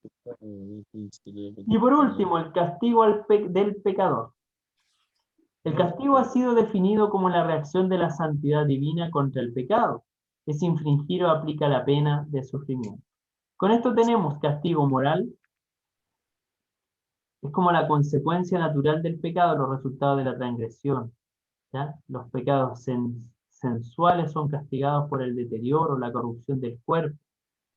Y por último, el castigo del pecador. El castigo ha sido definido como la reacción de la santidad divina contra el pecado, que se infringir o aplica la pena de sufrimiento. Con esto tenemos castigo moral, es como la consecuencia natural del pecado, los resultados de la transgresión. ¿Ya? Los pecados sensuales son castigados por el deterioro, la corrupción del cuerpo.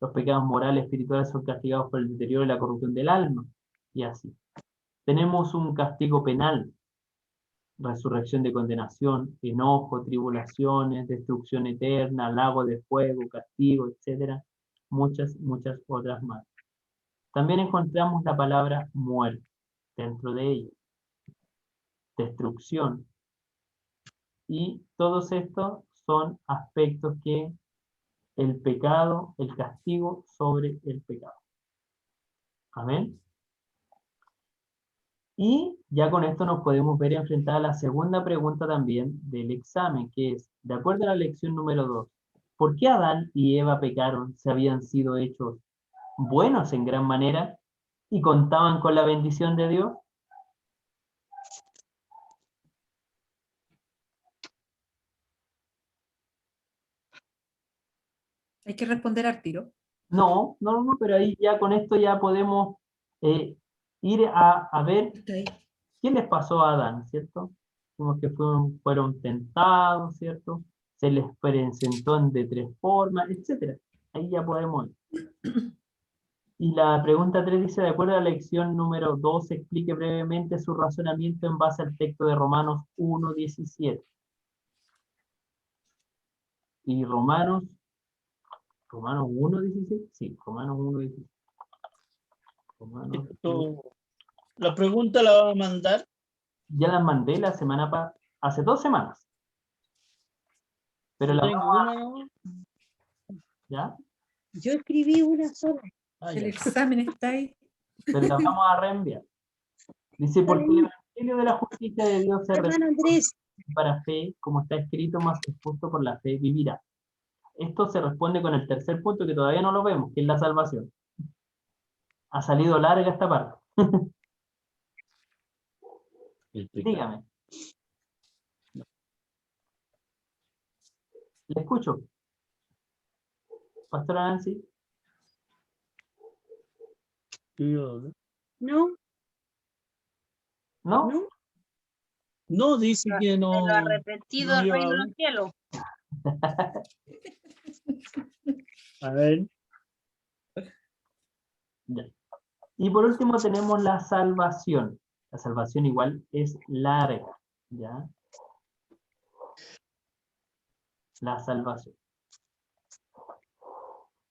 Los pecados morales espirituales son castigados por el deterioro y la corrupción del alma. Y así. Tenemos un castigo penal, resurrección de condenación, enojo, tribulaciones, destrucción eterna, lago de fuego, castigo, etc. Muchas, muchas otras más. También encontramos la palabra muerte dentro de ella. Destrucción. Y todos estos son aspectos que el pecado, el castigo sobre el pecado. Amén. Y ya con esto nos podemos ver enfrentada a la segunda pregunta también del examen, que es, de acuerdo a la lección número 2, ¿por qué Adán y Eva pecaron si habían sido hechos buenos en gran manera y contaban con la bendición de Dios? Hay que responder al tiro. No, pero ahí ya con esto ya podemos ir a ver Está ahí. qué les pasó a Adán, ¿cierto? Como que fueron tentados, ¿cierto? Se les presentó de tres formas, etc. Ahí ya podemos ir. Y la pregunta 3 dice, de acuerdo a la lección número 2, explique brevemente su razonamiento en base al texto de Romanos 1:17. Y Romanos 1:17, sí, Romanos 1:17. Romanos 1. La pregunta la va a mandar. Ya las mandé la semana pasada, hace 2 semanas. Pero la Tengo una, ¿no? ¿ya? Yo escribí una sola. Ah, El ya. examen está ahí. Pero la vamos a reenviar. Dice, porque el evangelio de la justicia de Dios se Hermano revela Andrés, para fe, como está escrito, más que justo por la fe vivirá. Esto se responde con el tercer punto que todavía no lo vemos, que es la salvación. Ha salido larga esta parte. Dígame. Le escucho. Pastora Nancy. no, ¿No? no. No, dice que no. Lo arrepentido no del iba a reino hablar. del cielo. A ver. Ya. Y por último tenemos la salvación. La salvación igual es larga. ¿Ya? La salvación.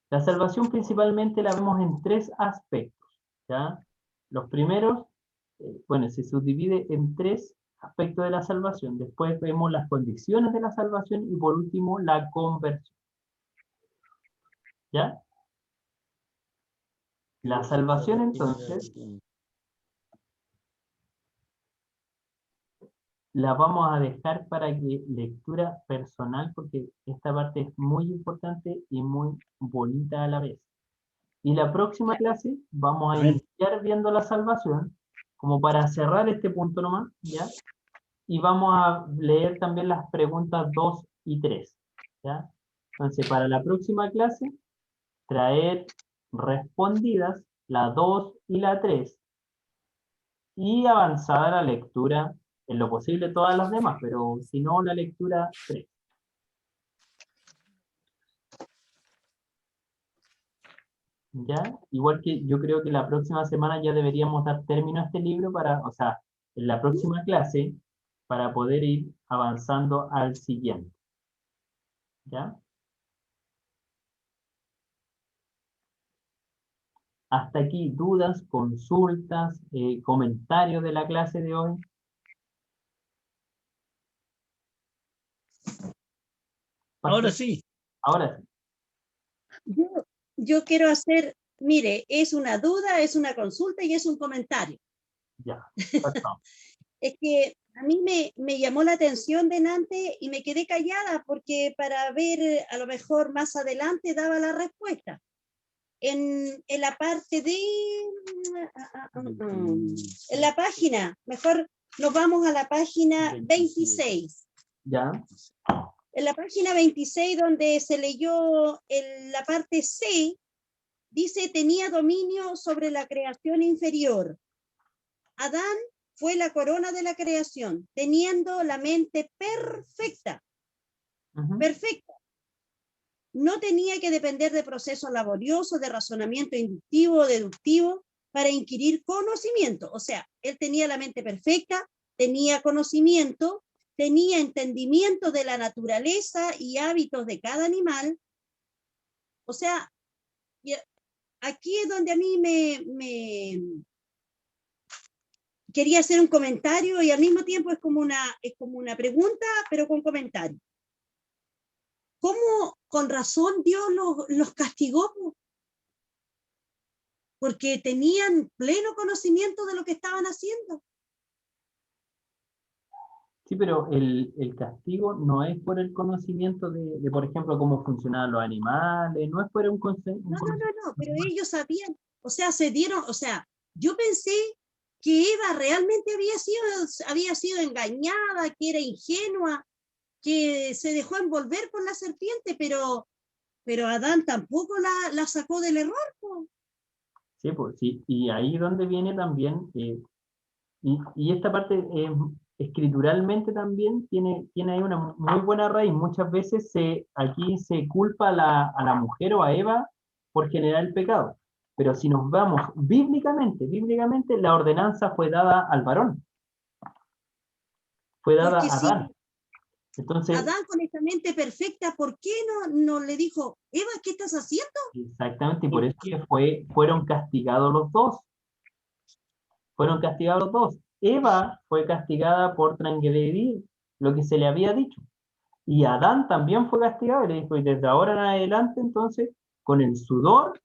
La salvación principalmente la vemos en 3 aspectos. ¿Ya? Los primeros, bueno, se subdivide en 3 aspectos de la salvación. Después vemos las condiciones de la salvación y por último la conversión. ¿Ya? La salvación entonces la vamos a dejar para que lectura personal porque esta parte es muy importante y muy bonita a la vez. Y la próxima clase vamos a Amén. iniciar viendo la salvación como para cerrar este punto nomás, ¿ya? Y vamos a leer también las preguntas 2 y 3, ¿ya? Entonces, para la próxima clase, traer respondidas la 2 y la 3, y avanzada la lectura, en lo posible todas las demás, pero si no, la lectura 3. ¿Ya? Igual que yo creo que la próxima semana ya deberíamos dar término a este libro para, o sea, en la próxima clase, para poder ir avanzando al siguiente. ¿Ya? Hasta aquí, dudas, consultas, comentarios de la clase de hoy. Ahora sí. Ahora sí. Yo quiero hacer, mire, es una duda, es una consulta y es un comentario. Ya. Perfecto. Es que a mí me llamó la atención delante y me quedé callada porque para ver a lo mejor más adelante daba la respuesta. En la parte de... en la página, mejor nos vamos a la página 26. Ya. En la página 26, donde se leyó en la parte C, dice, tenía dominio sobre la creación inferior. Adán fue la corona de la creación, teniendo la mente perfecta. Perfecta. No tenía que depender de procesos laboriosos, de razonamiento inductivo o deductivo para inquirir conocimiento. O sea, él tenía la mente perfecta, tenía conocimiento, tenía entendimiento de la naturaleza y hábitos de cada animal. O sea, aquí es donde a mí me quería hacer un comentario y al mismo tiempo es como una pregunta, pero con comentario. ¿Cómo con razón Dios los castigó? Porque tenían pleno conocimiento de lo que estaban haciendo. Sí, pero el castigo no es por el conocimiento de, por ejemplo, cómo funcionaban los animales, no es por un concepto. No, pero ellos sabían, o sea, se dieron, o sea, yo pensé que Eva realmente había sido engañada, que era ingenua, que se dejó envolver por la serpiente, pero Adán tampoco la sacó del error. Sí, pues sí, y ahí donde viene también, y esta parte escrituralmente también tiene ahí una muy buena raíz. Muchas veces aquí se culpa a la mujer o a Eva por generar el pecado, pero si nos vamos bíblicamente la ordenanza fue dada al varón, fue dada Porque a Adán. Entonces, Adán con esta mente perfecta, ¿por qué no le dijo, Eva, qué estás haciendo? exactamente, y por eso que fueron castigados los dos. Fueron castigados los dos. Eva fue castigada por transgredir lo que se le había dicho. Y Adán también fue castigado y le dijo, y desde ahora en adelante, entonces, con el sudor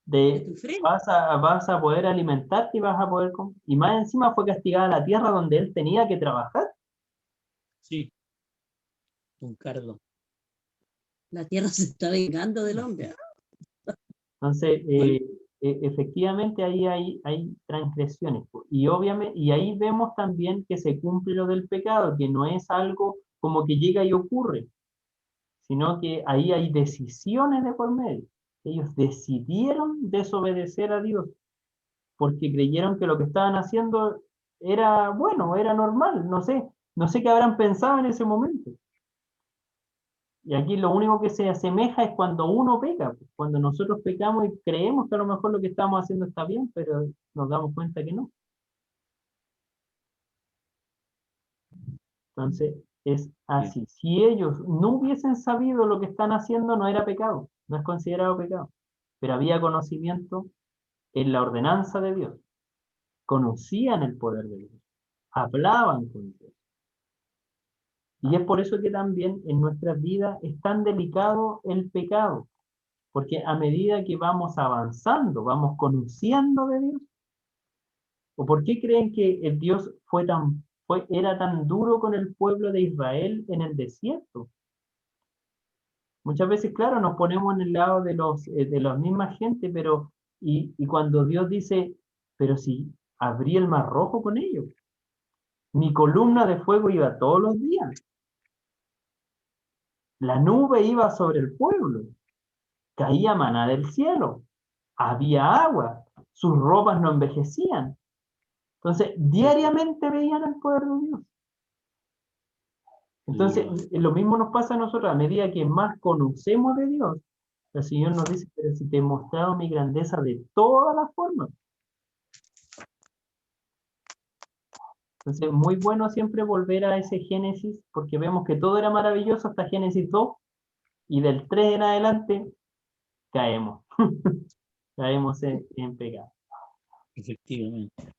De tu frente. vas a poder alimentarte y vas a poder comer. Y más encima fue castigada la tierra donde él tenía que trabajar. Sí. Un cardo. La tierra se está vengando del hombre. Entonces, efectivamente ahí hay transgresiones. Y obviamente, y ahí vemos también que se cumple lo del pecado, que no es algo como que llega y ocurre, sino que ahí hay decisiones de por medio. Ellos decidieron desobedecer a Dios porque creyeron que lo que estaban haciendo era bueno, era normal, no sé qué habrán pensado en ese momento. Y aquí lo único que se asemeja es cuando uno peca, cuando nosotros pecamos y creemos que a lo mejor lo que estamos haciendo está bien, pero nos damos cuenta que no. Entonces, es así. Si ellos no hubiesen sabido lo que están haciendo, no era pecado, no es considerado pecado. Pero había conocimiento en la ordenanza de Dios. Conocían el poder de Dios. Hablaban con Dios. Y es por eso que también en nuestras vidas es tan delicado el pecado. Porque a medida que vamos avanzando, vamos conociendo de Dios. ¿O por qué creen que el Dios era tan duro con el pueblo de Israel en el desierto? Muchas veces, claro, nos ponemos en el lado de la misma gente, pero y cuando Dios dice, pero si abrí el mar rojo con ellos, mi columna de fuego iba todos los días, la nube iba sobre el pueblo, caía maná del cielo, había agua, sus ropas no envejecían. Entonces, diariamente veían el poder de Dios. Entonces, lo mismo nos pasa a nosotros, a medida que más conocemos de Dios, el Señor nos dice, pero si te he mostrado mi grandeza de todas las formas. Entonces, muy bueno siempre volver a ese Génesis, porque vemos que todo era maravilloso hasta Génesis 2, y del 3 en adelante, caemos. Caemos en pecado. Efectivamente.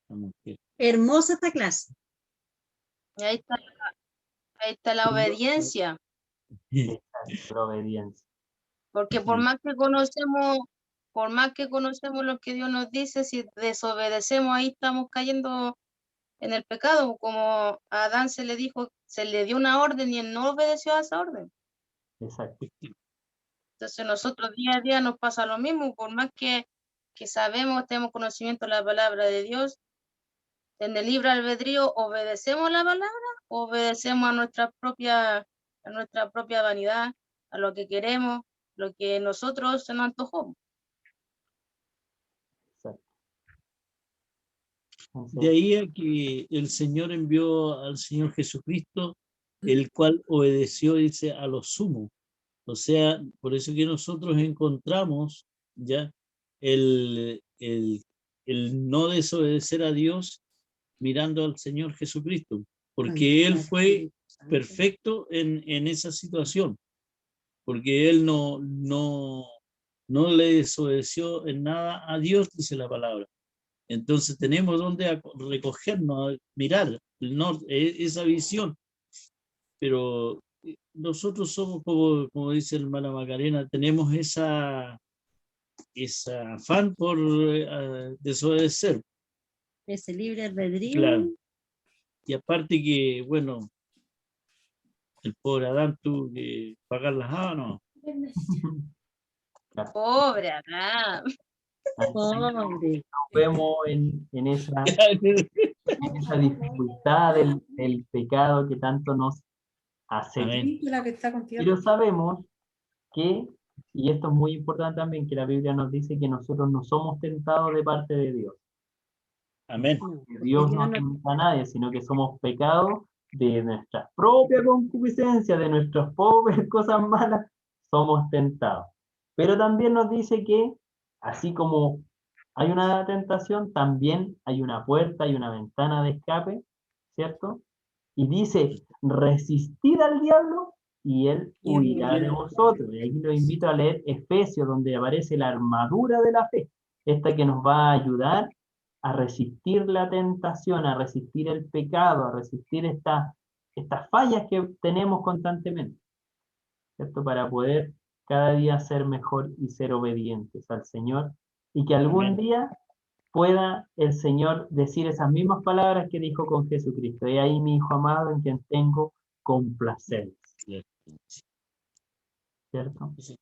Vamos, que- Hermosa esta clase. Y ahí está la obediencia, La obediencia. porque por más que conocemos lo que Dios nos dice, si desobedecemos, ahí estamos cayendo en el pecado, como a Adán se le dijo, se le dio una orden y él no obedeció a esa orden. Exacto. Entonces nosotros día a día nos pasa lo mismo, por más que sabemos, tenemos conocimiento de la palabra de Dios, en el libre albedrío obedecemos la palabra, obedecemos a nuestra propia vanidad, a lo que queremos, lo que nosotros se nos antojó. Exacto. De Entonces, ahí a que el Señor envió al Señor Jesucristo, el cual obedeció, dice, a lo sumo. O sea, por eso que nosotros encontramos ya el no desobedecer a Dios mirando al Señor Jesucristo, porque Él fue perfecto en esa situación, porque Él no le desobedeció en nada a Dios, dice la palabra. Entonces tenemos donde recogernos, mirar el norte, esa visión, pero nosotros somos, como dice el hermana Macarena, tenemos esa afán por desobedecer. Ese libre albedrío. Claro. Y aparte que, bueno, el pobre Adán tuvo que pagar las no. claro, Pobre Adán. Pobre. vemos en esa dificultad del pecado que tanto nos hace. Amén. La que está contigo. Pero sabemos que, y esto es muy importante también, que la Biblia nos dice que nosotros no somos tentados de parte de Dios. Amén. Que Dios no tienta a nadie, sino que somos pecados de nuestra propia concupiscencia, de nuestras propias cosas malas, somos tentados. Pero también nos dice que, así como hay una tentación, también hay una puerta, hay una ventana de escape, ¿cierto? Y dice, resistid al diablo y él huirá de vosotros. Y aquí los invito a leer Efesios, donde aparece la armadura de la fe, esta que nos va a ayudar a resistir la tentación, a resistir el pecado, a resistir estas fallas que tenemos constantemente, ¿cierto? Para poder cada día ser mejor y ser obedientes al Señor, y que algún Amén. día pueda el Señor decir esas mismas palabras que dijo con Jesucristo. He ahí mi Hijo amado en quien tengo complacencia, ¿cierto? Sí.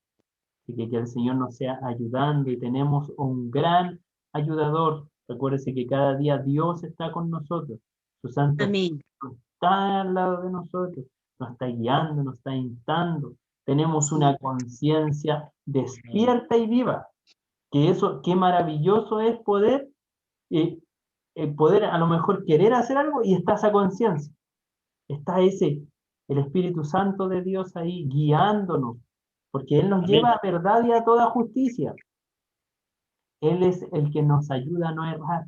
Así que el Señor nos sea ayudando, y tenemos un gran ayudador. Recuérdese que cada día Dios está con nosotros. Su Santo Amén. Espíritu está al lado de nosotros, nos está guiando, nos está instando. Tenemos una conciencia despierta y viva. Que eso, qué maravilloso es poder a lo mejor querer hacer algo y está esa conciencia. Está el Espíritu Santo de Dios ahí guiándonos, porque Él nos Amén. lleva a verdad y a toda justicia. Él es el que nos ayuda a no errar.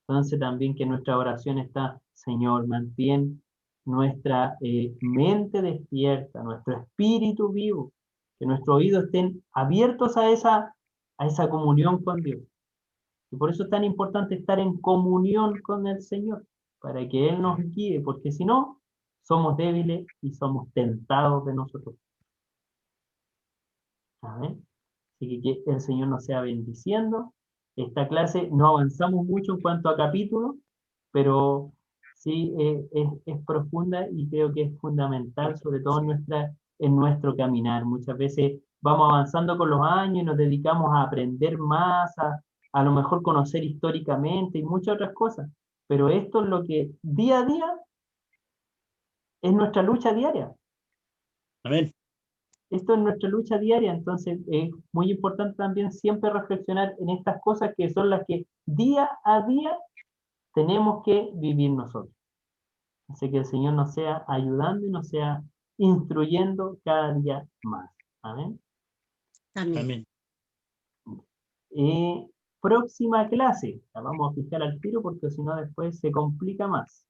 Entonces también que nuestra oración está, Señor, mantén nuestra mente despierta, nuestro espíritu vivo, que nuestros oídos estén abiertos a esa comunión con Dios. Y por eso es tan importante estar en comunión con el Señor, para que Él nos guíe, porque si no, somos débiles y somos tentados de nosotros. Amén. Así que el Señor nos sea bendiciendo. Esta clase no avanzamos mucho en cuanto a capítulos, pero sí es profunda, y creo que es fundamental, sobre todo en nuestro caminar. Muchas veces vamos avanzando con los años y nos dedicamos a aprender más, a lo mejor conocer históricamente y muchas otras cosas, pero esto es lo que día a día es nuestra lucha diaria. Amén. Esto es nuestra lucha diaria, entonces es muy importante también siempre reflexionar en estas cosas que son las que día a día tenemos que vivir nosotros. Así que el Señor nos sea ayudando y nos sea instruyendo cada día más. Amén. Amén. Amén. Próxima clase, la vamos a fijar al tiro porque si no después se complica más.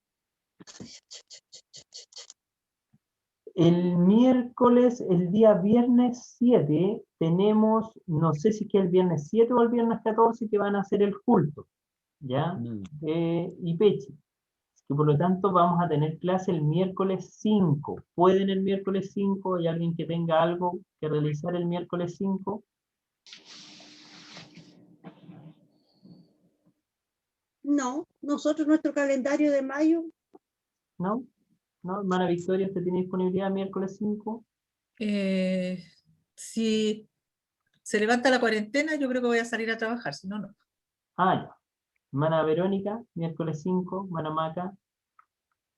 El miércoles, el día viernes 7, tenemos, no sé si es que el viernes 7 o el viernes 14, que van a hacer el culto, ¿ya? Mm. Ipechi. Así que por lo tanto vamos a tener clase el miércoles 5. ¿Pueden el miércoles 5? ¿Hay alguien que tenga algo que realizar el miércoles 5? No, nosotros nuestro calendario de mayo, ¿No? ¿No? Hermana Victoria, ¿usted tiene disponibilidad miércoles 5? Si se levanta la cuarentena, yo creo que voy a salir a trabajar, si no, no. Ya. Hermana Verónica, miércoles 5. Hermana Maca.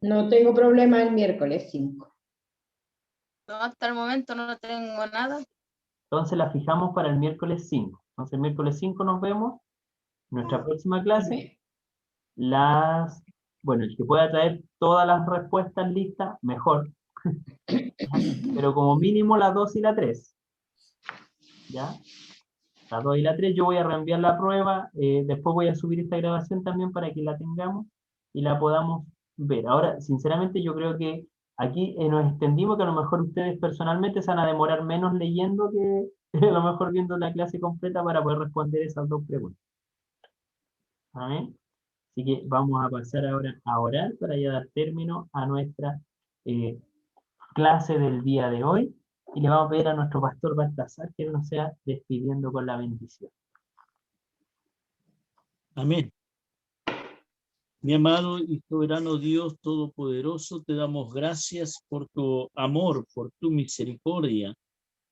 No tengo problema el miércoles 5. No, hasta el momento no tengo nada. Entonces la fijamos para el miércoles 5. Entonces el miércoles 5 nos vemos. Nuestra próxima clase. Bueno, el que pueda traer todas las respuestas listas, mejor. Pero como mínimo la 2 y la 3. ¿Ya? La 2 y la 3, yo voy a reenviar la prueba. Después voy a subir esta grabación también para que la tengamos y la podamos ver. Ahora, sinceramente, yo creo que aquí nos extendimos, que a lo mejor ustedes personalmente se van a demorar menos leyendo que a lo mejor viendo la clase completa para poder responder esas dos preguntas. ¿Amén? Así que vamos a pasar ahora a orar para ya dar término a nuestra clase del día de hoy. Y le vamos a pedir a nuestro pastor Baltasar que nos sea despidiendo con la bendición. Amén. Mi amado y soberano Dios Todopoderoso, te damos gracias por tu amor, por tu misericordia,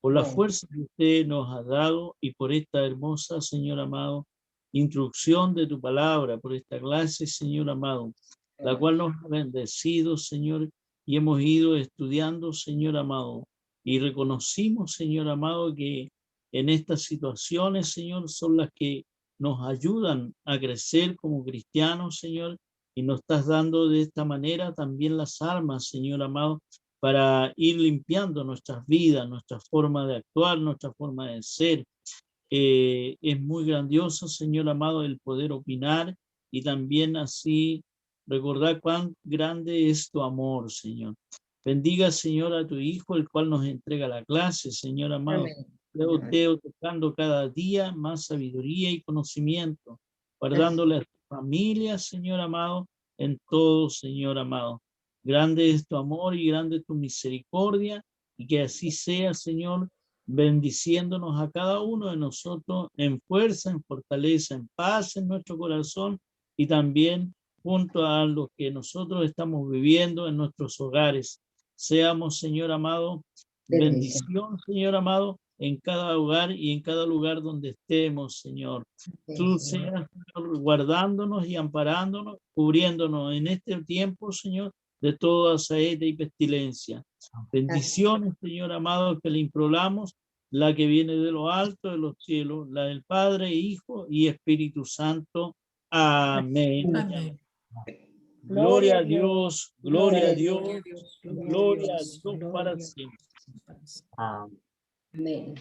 por la fuerza que usted nos ha dado y por esta hermosa, Señor amado, instrucción de tu palabra, por esta clase, Señor amado, la cual nos ha bendecido, Señor, y hemos ido estudiando, Señor amado, y reconocimos, Señor amado, que en estas situaciones, Señor, son las que nos ayudan a crecer como cristianos, Señor, y nos estás dando de esta manera también las armas, Señor amado, para ir limpiando nuestras vidas, nuestra forma de actuar, nuestra forma de ser. Es muy grandioso, Señor amado, el poder opinar y también así recordar cuán grande es tu amor, Señor. Bendiga, Señor, a tu Hijo, el cual nos entrega la clase, Señor amado. Te tocando cada día más sabiduría y conocimiento, guardándole a tu familia, Señor amado, en todo, Señor amado. Grande es tu amor y grande es tu misericordia, y que así sea, Señor, bendiciéndonos a cada uno de nosotros en fuerza, en fortaleza, en paz en nuestro corazón, y también junto a los que nosotros estamos viviendo en nuestros hogares. Seamos, Señor amado, bendición, Señor amado, en cada hogar y en cada lugar donde estemos, Señor. Tú seas, Señor, guardándonos y amparándonos, cubriéndonos en este tiempo, Señor, de toda saeta y pestilencia. Bendiciones, Señor amado, que le imploramos, la que viene de lo alto de los cielos, la del Padre, Hijo y Espíritu Santo. Amén. Amén. Gloria a Dios, gloria a Dios, Gloria a Dios, gloria a Dios gloria para a Dios. siempre. Amén. Amén.